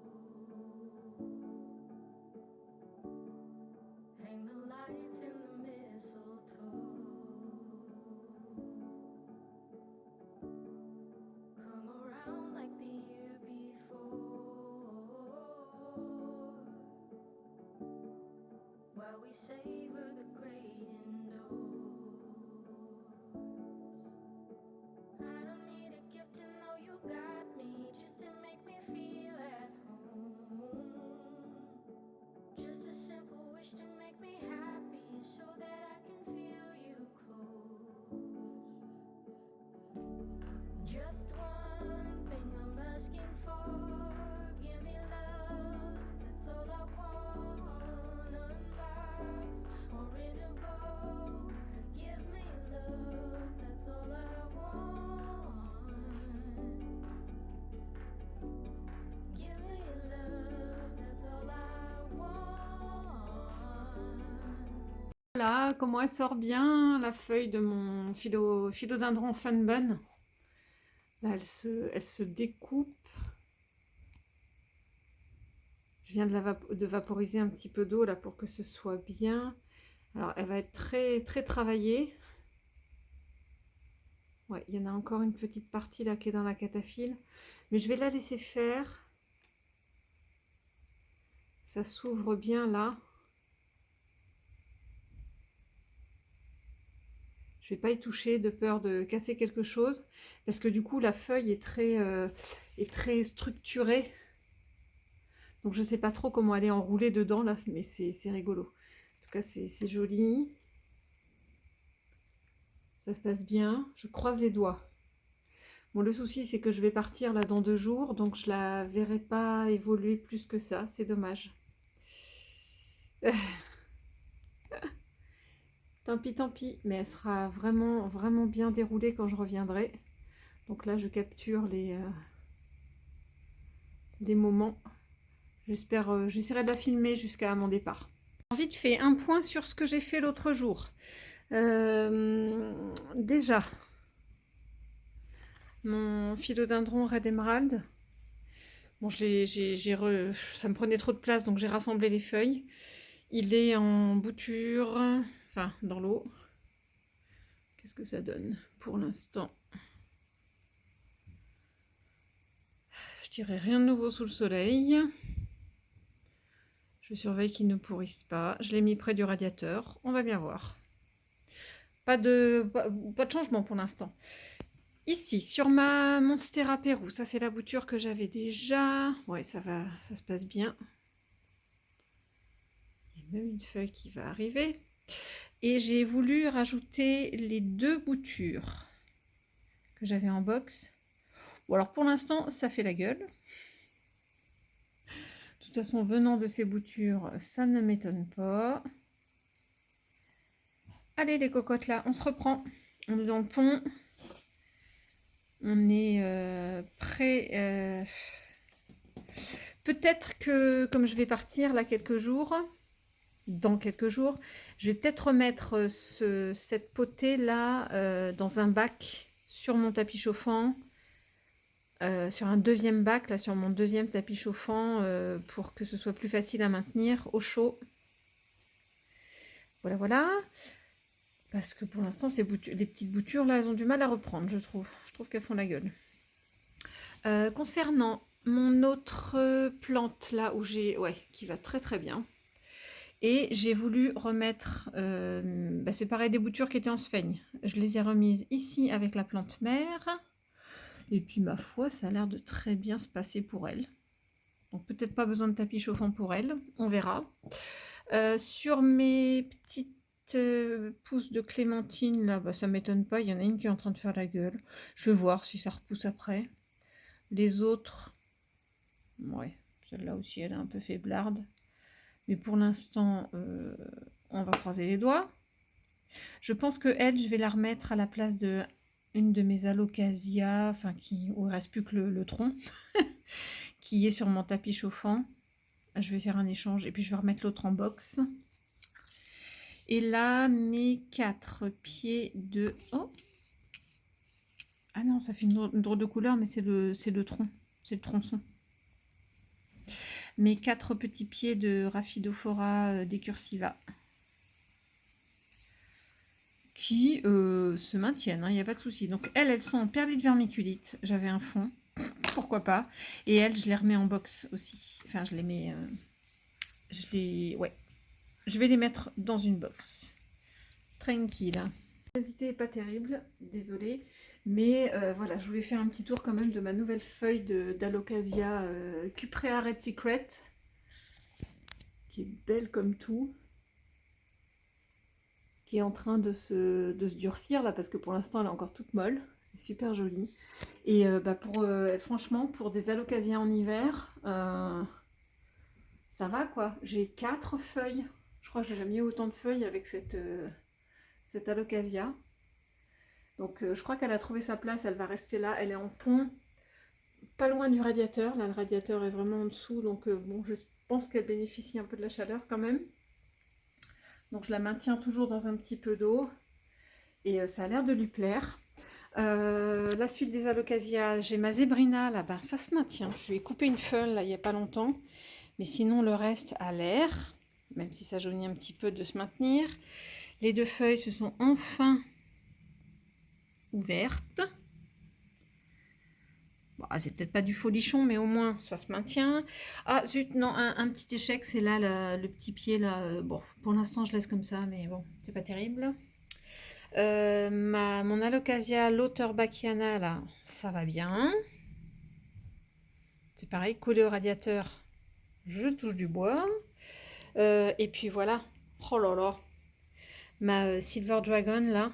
B: Hang the lights in the mistletoe. Come around like the year before. While we savor the great indoors. I don't need a gift to know you got me, just to make me feel at home. Just a simple wish to make me happy, so that I can feel you close. Just one thing I'm asking for, give me love, that's all I want. Unboxed or in a bowl, give me love, that's all I want. Give me love, that's all I want.
A: Voilà comment elle sort bien la feuille de mon philodendron funbun. Là, elle se découpe. Je viens de vaporiser un petit peu d'eau là pour que ce soit bien. Alors elle va être très très travaillée. Ouais, il y en a encore une petite partie là qui est dans la cataphylle. Mais je vais la laisser faire. Ça s'ouvre bien là. Je vais pas y toucher de peur de casser quelque chose. Parce que du coup, la feuille est très structurée. Donc je sais pas trop comment elle est enroulée dedans là, mais c'est rigolo. En tout cas, c'est joli. Ça se passe bien. Je croise les doigts. Bon, le souci, c'est que je vais partir là dans 2 jours, donc je la verrai pas évoluer plus que ça. C'est dommage. Tant pis, mais elle sera vraiment, vraiment bien déroulée quand je reviendrai. Donc là, je capture les moments. J'essaierai de la filmer jusqu'à mon départ. Vite fait, un point sur ce que j'ai fait l'autre jour. Déjà, mon philodendron Red Emerald. Bon, ça me prenait trop de place, donc j'ai rassemblé les feuilles. Il est en bouture, enfin dans l'eau. Qu'est-ce que ça donne pour l'instant? Je dirais rien de nouveau sous le soleil. Je surveille qu'il ne pourrisse pas. Je l'ai mis près du radiateur. On va bien voir. Pas de changement pour l'instant. Ici, sur ma Monstera Peru, ça c'est la bouture que j'avais déjà. Ouais, ça va, ça se passe bien. Il y a même une feuille qui va arriver. Et j'ai voulu rajouter les 2 boutures que j'avais en box. Bon, alors pour l'instant, ça fait la gueule. De toute façon, venant de ces boutures, ça ne m'étonne pas. Allez les cocottes là, on se reprend. On est dans le pont. On est prêt. Peut-être que comme je vais partir là dans quelques jours, je vais peut-être remettre cette potée là dans un bac sur mon tapis chauffant. Sur un deuxième bac, là sur mon deuxième tapis chauffant, pour que ce soit plus facile à maintenir au chaud. Voilà, voilà. Parce que pour l'instant, les petites boutures, là, elles ont du mal à reprendre, je trouve. Je trouve qu'elles font la gueule. Concernant mon autre plante, là, où qui va très très bien. Et j'ai voulu remettre, c'est pareil, des boutures qui étaient en sphaigne. Je les ai remises ici avec la plante mère. Et puis, ma foi, ça a l'air de très bien se passer pour elle. Donc, peut-être pas besoin de tapis chauffant pour elle. On verra. Sur mes petites pousses de clémentine, là, ça m'étonne pas. Il y en a une qui est en train de faire la gueule. Je vais voir si ça repousse après. Les autres, ouais, celle-là aussi, elle est un peu faiblarde. Mais pour l'instant, on va croiser les doigts. Je pense que elle, je vais la remettre à la place de une de mes alocasias, enfin où il ne reste plus que le tronc, qui est sur mon tapis chauffant. Je vais faire un échange et puis je vais remettre l'autre en box. Et là, mes 4 pieds de... Oh! Ah non, ça fait une drôle de couleur, mais c'est le tronc. C'est le tronçon. Mes 4 petits pieds de Rhaphidophora decursiva. Qui se maintiennent, il n'y a pas de souci. Donc elles sont en perlite vermiculite. J'avais un fond, pourquoi pas. Et elles, je les remets en box aussi. Enfin, je les mets... Ouais. Je vais les mettre dans une box. Tranquille. La curiosité n'est pas terrible, désolée. Mais voilà, je voulais faire un petit tour quand même de ma nouvelle feuille d'Alocasia Cuprea Red Secret. Qui est belle comme tout. Qui est en train de se durcir là, parce que pour l'instant elle est encore toute molle. C'est super joli. Et franchement, pour des alocasias en hiver, ça va quoi. J'ai 4 feuilles. Je crois que j'ai jamais eu autant de feuilles avec cette alocasia. Donc je crois qu'elle a trouvé sa place, elle va rester là. Elle est en pont, pas loin du radiateur. Là, le radiateur est vraiment en dessous, donc bon, je pense qu'elle bénéficie un peu de la chaleur quand même. Donc je la maintiens toujours dans un petit peu d'eau. Et ça a l'air de lui plaire. La suite des alocasias, j'ai ma zébrina là, ça se maintient. Je lui ai coupé une feuille là il n'y a pas longtemps. Mais sinon le reste a l'air, même si ça jaunit un petit peu, de se maintenir. Les 2 feuilles se sont enfin ouverte. Bon, c'est peut-être pas du folichon, mais au moins ça se maintient. Ah zut, non, un petit échec, c'est là le petit pied là. Bon, pour l'instant je laisse comme ça, mais bon, c'est pas terrible. Mon Alocasia Lauterbachia là, ça va bien. C'est pareil, collé au radiateur, je touche du bois. Et puis voilà. Oh là là. Ma Silver Dragon là,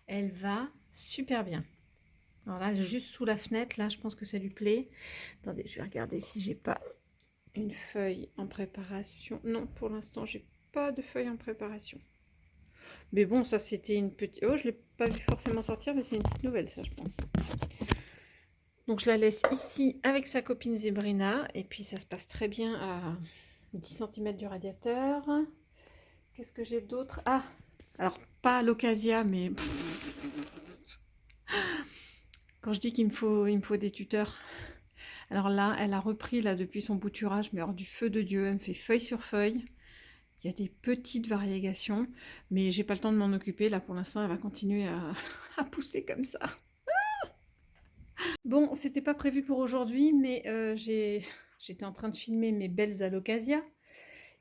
A: elle va super bien. Alors là, juste sous la fenêtre, là, je pense que ça lui plaît. Attendez, je vais regarder si j'ai pas une feuille en préparation. Non, pour l'instant, j'ai pas de feuille en préparation. Mais bon, ça c'était une petite... Oh, je l'ai pas vu forcément sortir, mais c'est une petite nouvelle, ça, je pense. Donc je la laisse ici avec sa copine Zébrina. Et puis ça se passe très bien à 10 cm du radiateur. Qu'est-ce que j'ai d'autre? Ah, alors pas l'Ocasia, mais... Quand je dis il me faut des tuteurs... Alors là, elle a repris là depuis son bouturage, mais hors du feu de Dieu, elle me fait feuille sur feuille. Il y a des petites variations, mais j'ai pas le temps de m'en occuper. Là, pour l'instant, elle va continuer à pousser comme ça. Bon, c'était pas prévu pour aujourd'hui, mais j'étais en train de filmer mes belles Alocasia.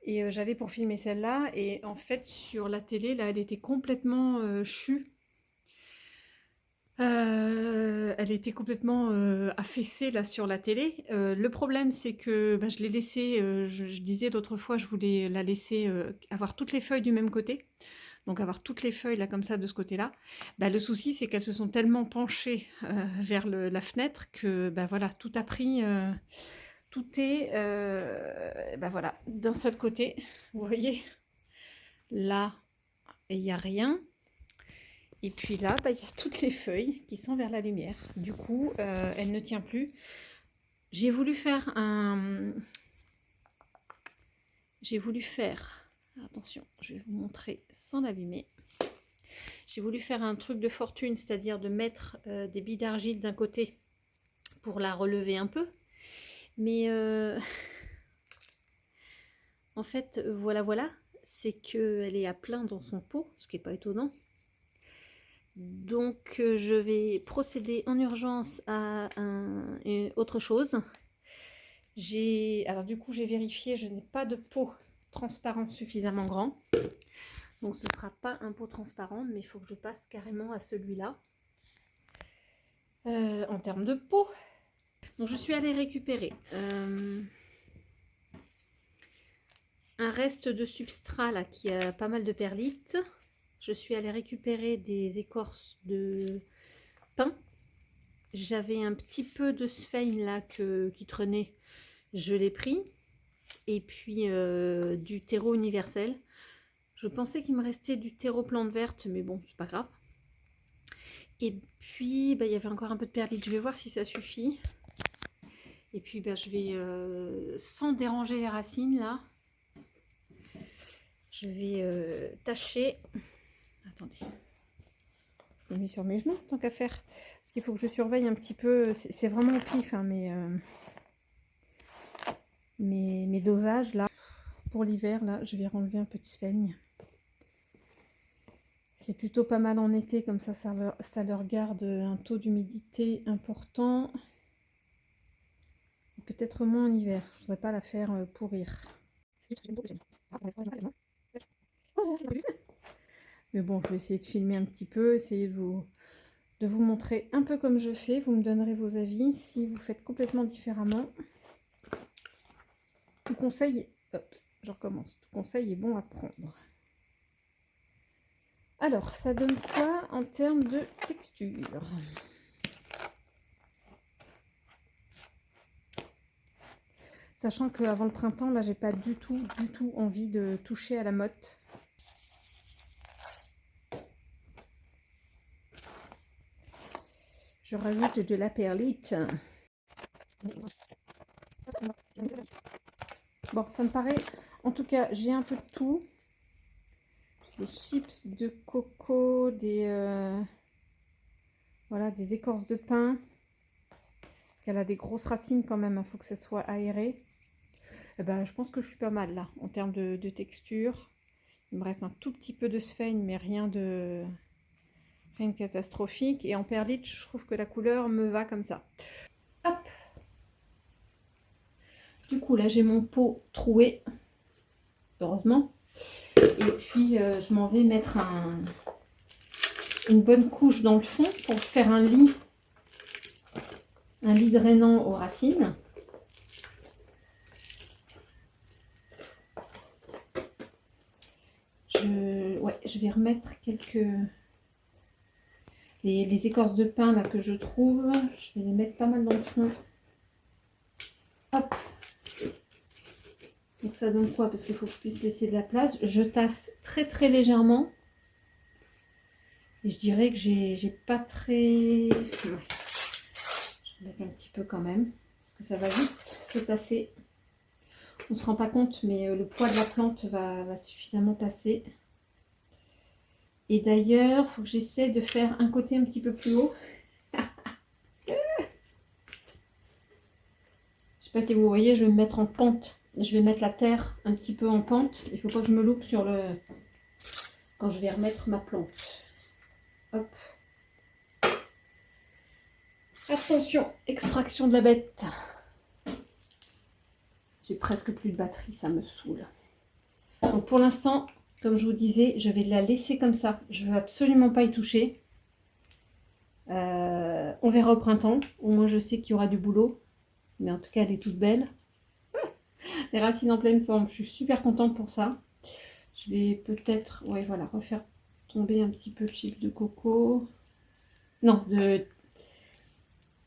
A: Et j'avais pour filmer celle-là. Et en fait, sur la télé, là, elle était complètement chue. Elle était complètement affaissée là sur la télé. Le problème, c'est que je l'ai laissée, je disais l'autre fois, je voulais la laisser avoir toutes les feuilles du même côté. Donc avoir toutes les feuilles là comme ça de ce côté-là. Le souci, c'est qu'elles se sont tellement penchées vers la fenêtre que voilà, tout a pris, tout est voilà, d'un seul côté. Vous voyez, là, il n'y a rien. Et puis là, il y a toutes les feuilles qui sont vers la lumière. Du coup, elle ne tient plus. J'ai voulu faire un... Attention, je vais vous montrer sans l'abîmer. J'ai voulu faire un truc de fortune, c'est-à-dire de mettre des billes d'argile d'un côté pour la relever un peu. Mais en fait, voilà, c'est qu'elle est à plein dans son pot, ce qui n'est pas étonnant. Donc je vais procéder en urgence à autre chose. Alors du coup j'ai vérifié, je n'ai pas de pot transparent suffisamment grand. Donc ce ne sera pas un pot transparent, mais il faut que je passe carrément à celui-là. En termes de pot. Donc je suis allée récupérer un reste de substrat là qui a pas mal de perlite. Je suis allée récupérer des écorces de pin. J'avais un petit peu de sphène là qui traînait, je l'ai pris. Et puis du terreau universel. Je pensais qu'il me restait du terreau plante verte, mais bon, c'est pas grave. Et puis il y avait encore un peu de perlite, je vais voir si ça suffit. Et puis je vais, sans déranger les racines là, je vais tâcher. Attendez, je me mets sur mes genoux tant qu'à faire. Parce qu'il faut que je surveille un petit peu, c'est vraiment au pif, hein, mes dosages là. Pour l'hiver, là, je vais renlever un peu de sphène. C'est plutôt pas mal en été, comme ça leur garde un taux d'humidité important. Peut-être moins en hiver. Je ne voudrais pas la faire pourrir. Mais bon, je vais essayer de filmer un petit peu, essayer de vous montrer un peu comme je fais. Vous me donnerez vos avis si vous faites complètement différemment. Tout conseil, je recommence. Tout conseil est bon à prendre. Alors, ça donne quoi en termes de texture? Sachant qu'avant le printemps, là, j'ai pas du tout envie de toucher à la motte. Je rajoute de la perlite. Bon, ça me paraît... En tout cas, j'ai un peu de tout. Des chips de coco, voilà, des écorces de pin. Parce qu'elle a des grosses racines quand même, il faut que ça soit aéré. Je pense que je suis pas mal là, en termes de texture. Il me reste un tout petit peu de sphène, mais rien de catastrophique. Et en perlite, je trouve que la couleur me va comme ça. Hop. Du coup, là, j'ai mon pot troué, heureusement. Et puis, je m'en vais mettre une bonne couche dans le fond pour faire un lit drainant aux racines. Je vais remettre les écorces de pin là que je trouve. Je vais les mettre pas mal dans le fond. Hop. Donc ça donne quoi? Parce qu'il faut que je puisse laisser de la place. Je tasse très très légèrement. Et je dirais que j'ai pas très... Ouais. Je vais mettre un petit peu quand même. Parce que ça va vite se tasser. On ne se rend pas compte, mais le poids de la plante va suffisamment tasser. Et d'ailleurs, il faut que j'essaie de faire un côté un petit peu plus haut. Je ne sais pas si vous voyez, je vais me mettre en pente. Je vais mettre la terre un petit peu en pente. Il ne faut pas que je me loupe sur le... quand je vais remettre ma plante. Hop. Attention, extraction de la bête. J'ai presque plus de batterie, ça me saoule. Donc pour l'instant, comme je vous disais, je vais la laisser comme ça. Je ne veux absolument pas y toucher. On verra au printemps. Au moins je sais qu'il y aura du boulot. Mais en tout cas, elle est toute belle. Les racines en pleine forme, je suis super contente pour ça. Je vais peut-être, ouais, voilà, refaire tomber un petit peu de chips de coco. Non, de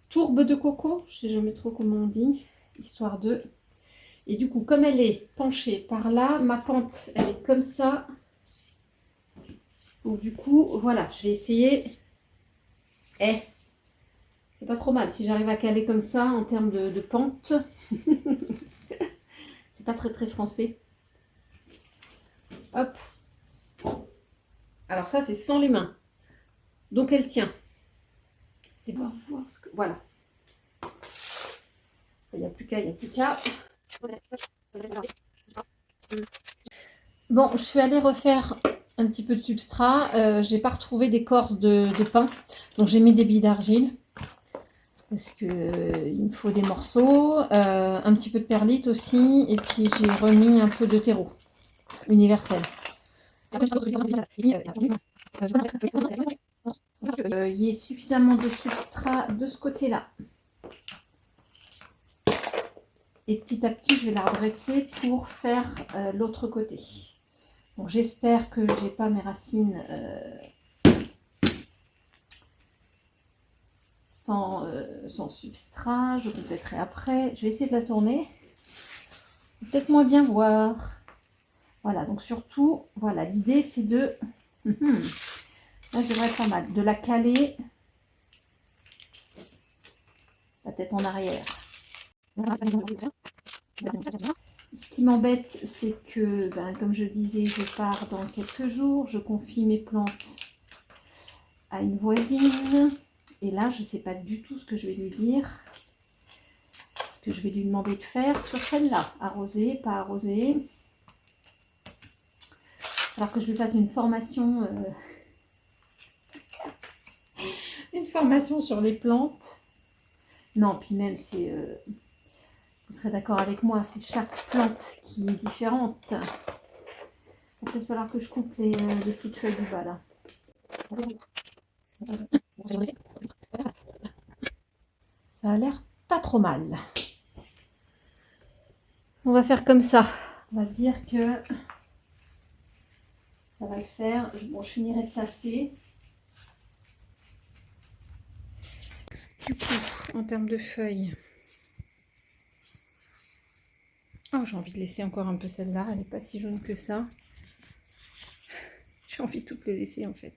A: tourbe de coco. Je ne sais jamais trop comment on dit. Histoire de... Et du coup, comme elle est penchée par là, ma pente, elle est comme ça. Donc du coup, voilà, je vais essayer. C'est pas trop mal. Si j'arrive à caler comme ça en termes de pente, c'est pas très très français. Hop. Alors ça, c'est sans les mains. Donc elle tient. C'est bon. Voir ce que... Voilà. Il n'y a plus qu'à, il n'y a plus qu'à. Bon, je suis allée refaire un petit peu de substrat. J'ai pas retrouvé d'écorce de pin. Donc j'ai mis des billes d'argile. Parce que il me faut des morceaux. Un petit peu de perlite aussi. Et puis j'ai remis un peu de terreau universel. Il y ait suffisamment de substrat de ce côté-là. Et petit à petit, je vais la redresser pour faire l'autre côté. Bon, j'espère que j'ai pas mes racines sans substrat. Je compléterai après. Je vais essayer de la tourner. Peut-être moins bien voir. Voilà, donc surtout, voilà, l'idée c'est de... Là, je devrais être pas mal. De la caler la tête en arrière. Ce qui m'embête, c'est que, comme je disais, je pars dans quelques jours. Je confie mes plantes à une voisine. Et là, je ne sais pas du tout ce que je vais lui dire. Ce que je vais lui demander de faire sur celle-là. Arroser, pas arroser. Alors que je lui fasse une formation... une formation sur les plantes. Non, puis même, c'est... vous serez d'accord avec moi, c'est chaque plante qui est différente. Il va peut-être falloir que je coupe les petites feuilles du bas, là. Ça a l'air pas trop mal. On va faire comme ça. On va dire que ça va le faire. Bon, je finirai de tasser. Du coup, en termes de feuilles... Oh, j'ai envie de laisser encore un peu celle-là. Elle n'est pas si jaune que ça. J'ai envie de toutes les laisser, en fait.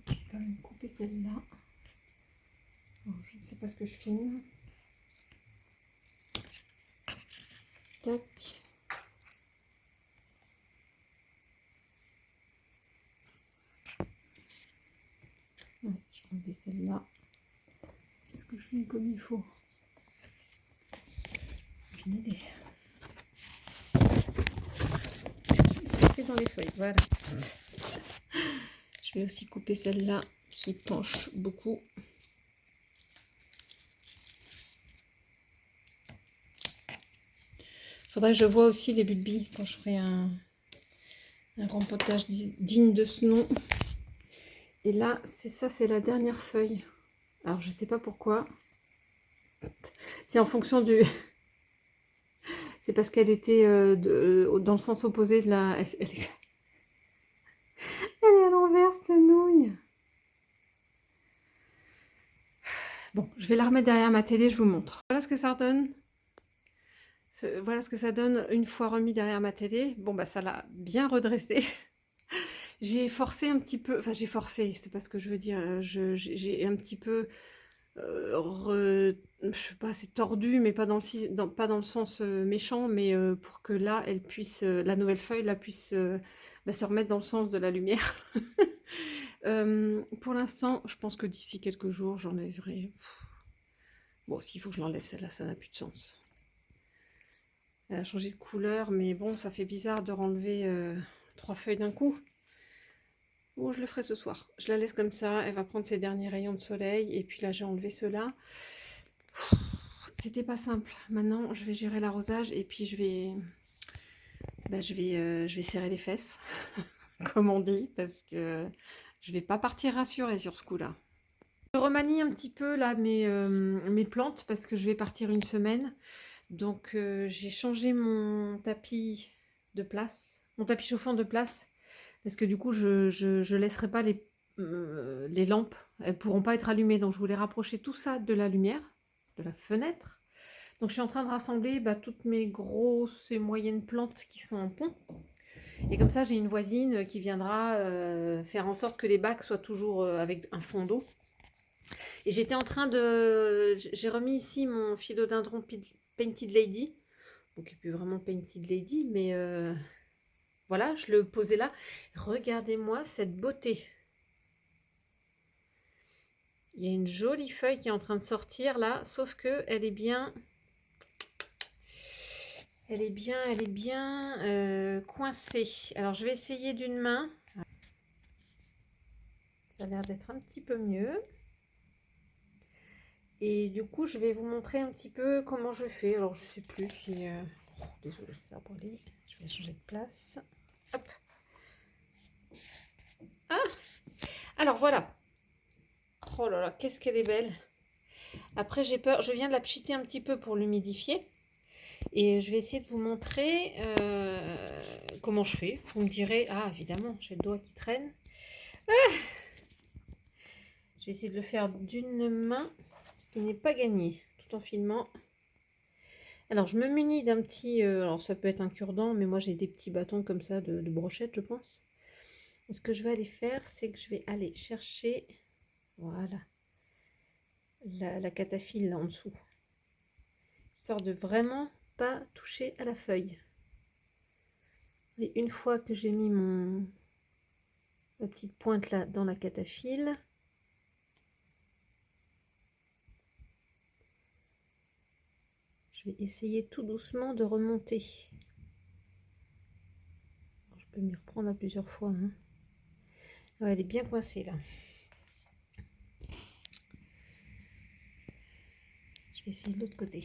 A: Je vais quand même couper celle-là. Oh, je ne sais pas ce que je filme. Tac. Ouais, je vais enlever celle-là. Est-ce que je filme comme il faut? Aucune idée. dans les feuilles. Voilà. Je vais aussi couper celle-là qui penche beaucoup. Faudrait que je vois aussi les bulles de billes quand je ferai un rempotage digne de ce nom. Et là, c'est ça, c'est la dernière feuille. Alors, je sais pas pourquoi. C'est en fonction du... C'est parce qu'elle était dans le sens opposé de la... Elle est à l'envers, cette nouille. Bon, je vais la remettre derrière ma télé, je vous montre. Voilà ce que ça donne. Voilà ce que ça donne une fois remis derrière ma télé. Bon, bah ça l'a bien redressé. J'ai forcé un petit peu... Enfin, j'ai forcé, c'est pas ce que je veux dire. J'ai un petit peu... je sais pas, c'est tordu, mais pas dans le sens méchant, mais pour que là, elle puisse, la nouvelle feuille, là, puisse se remettre dans le sens de la lumière. Pour l'instant, je pense que d'ici quelques jours, j'enlèverai. Bon, s'il faut que je l'enlève, celle-là, ça n'a plus de sens. Elle a changé de couleur, mais bon, ça fait bizarre de renlever 3 feuilles d'un coup. Bon, je le ferai ce soir. Je la laisse comme ça, elle va prendre ses derniers rayons de soleil, et puis là, j'ai enlevé ceux-là. C'était pas simple. Maintenant, je vais gérer l'arrosage, et puis je vais serrer les fesses, comme on dit, parce que je vais pas partir rassurée sur ce coup-là. Je remanie un petit peu là mes plantes, parce que je vais partir une semaine. Donc j'ai changé mon tapis de place, mon tapis chauffant de place, parce que du coup je laisserai pas les lampes, elles pourront pas être allumées, donc je voulais rapprocher tout ça de la lumière, de la fenêtre. Donc je suis en train de rassembler toutes mes grosses et moyennes plantes qui sont en pont. Et comme ça j'ai une voisine qui viendra faire en sorte que les bacs soient toujours avec un fond d'eau. Et j'étais en train de... J'ai remis ici mon philodendron Painted Lady. Donc, il n'est plus vraiment Painted Lady, mais voilà, je le posais là. Regardez-moi cette beauté. Il y a une jolie feuille qui est en train de sortir là, sauf que elle est bien... Elle est bien coincée. Alors, je vais essayer d'une main. Ça a l'air d'être un petit peu mieux. Et du coup, je vais vous montrer un petit peu comment je fais. Alors, je sais plus si... Oh, désolée, ça a brûlé. Je vais changer de place. Hop. Ah! Alors, voilà. Oh là là, qu'est-ce qu'elle est belle. Après, j'ai peur. Je viens de la pchiter un petit peu pour l'humidifier. Et je vais essayer de vous montrer comment je fais. Vous me direz... Ah, évidemment, j'ai le doigt qui traîne. Ah, je vais essayer de le faire d'une main, ce qui n'est pas gagné, tout en filmant. Alors, je me munis d'un petit... alors, ça peut être un cure-dent, mais moi, j'ai des petits bâtons comme ça de brochette, je pense. Et ce que je vais aller faire, c'est que je vais aller chercher... Voilà. La cataphylle, là, en dessous. Histoire de vraiment pas toucher à la feuille. Et une fois que j'ai mis ma petite pointe là dans la cataphylle, je vais essayer tout doucement de remonter. Alors, je peux m'y reprendre à plusieurs fois. Hein. Ouais, elle est bien coincée là. Je vais essayer de l'autre côté.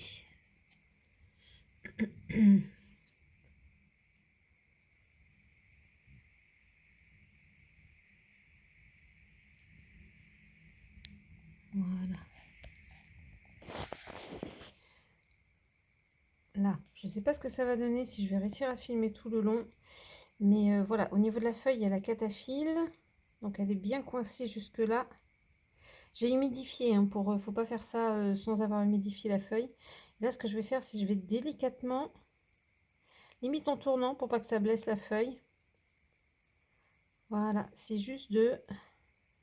A: Voilà. Là, je ne sais pas ce que ça va donner, si je vais réussir à filmer tout le long. Mais voilà, au niveau de la feuille, il y a la cataphylle. Donc elle est bien coincée jusque là. J'ai humidifié, hein, faut pas faire ça sans avoir humidifié la feuille. Et là, ce que je vais faire, c'est que je vais délicatement, limite en tournant pour pas que ça blesse la feuille. Voilà, c'est juste de...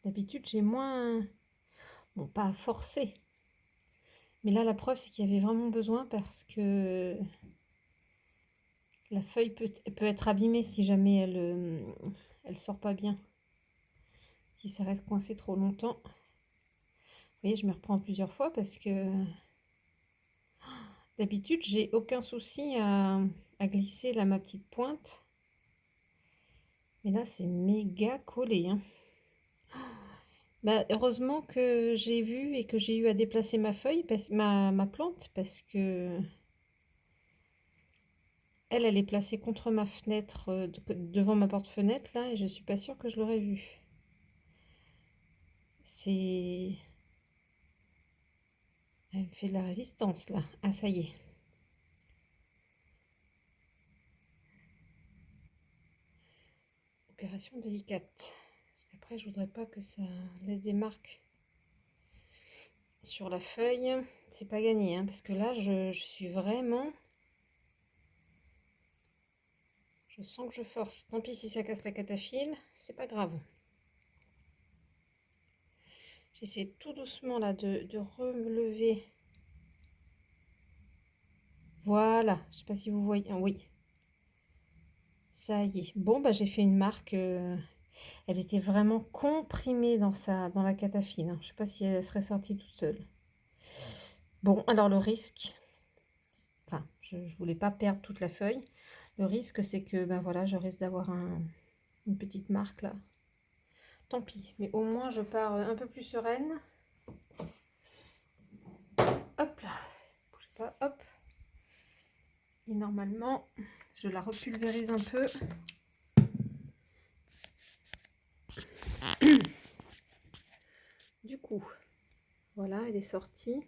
A: D'habitude, j'ai moins... Bon, pas à forcer. Mais là, la preuve, c'est qu'il y avait vraiment besoin parce que la feuille peut être abîmée si jamais elle sort pas bien. Si ça reste coincé trop longtemps. Vous voyez, je me reprends plusieurs fois parce que d'habitude, j'ai aucun souci à glisser là ma petite pointe. Mais là, c'est méga collé, hein. Bah, heureusement que j'ai vu et que j'ai eu à déplacer ma feuille, ma plante, parce que elle est placée contre ma fenêtre, devant ma porte-fenêtre, là, et je suis pas sûre que je l'aurais vue. C'est... Elle me fait de la résistance, là. Ah, ça y est. Opération délicate. Parce qu'après, je voudrais pas que ça laisse des marques sur la feuille. C'est pas gagné, hein, parce que là, je suis vraiment... Je sens que je force. Tant pis si ça casse la cataphylle, c'est pas grave. J'essaie tout doucement là de relever. Voilà, je sais pas si vous voyez. Ah, oui, ça y est. Bon, bah j'ai fait une marque. Elle était vraiment comprimée dans la cataphylle, hein. Je sais pas si elle serait sortie toute seule. Bon, alors le risque, enfin, je voulais pas perdre toute la feuille. Le risque, c'est que ben voilà, je risque d'avoir une petite marque là. Tant pis, mais au moins je pars un peu plus sereine. Hop là, bougez pas, hop. Et normalement, je la repulvérise un peu. Du coup, voilà, elle est sortie.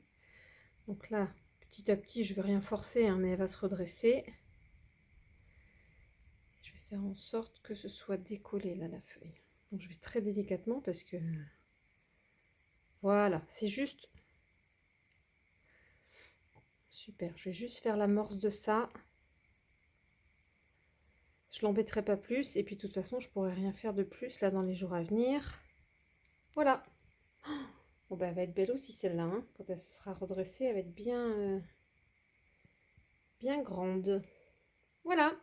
A: Donc là, petit à petit, je vais rien forcer, hein, mais elle va se redresser. Je vais faire en sorte que ce soit décollé là, la feuille. Donc je vais très délicatement parce que... Voilà, c'est juste... Super, je vais juste faire l'amorce de ça. Je l'embêterai pas plus. Et puis de toute façon, je pourrai rien faire de plus là dans les jours à venir. Voilà. Bon, bah, elle va être belle aussi celle-là, hein. Quand elle se sera redressée, elle va être bien, bien grande. Voilà.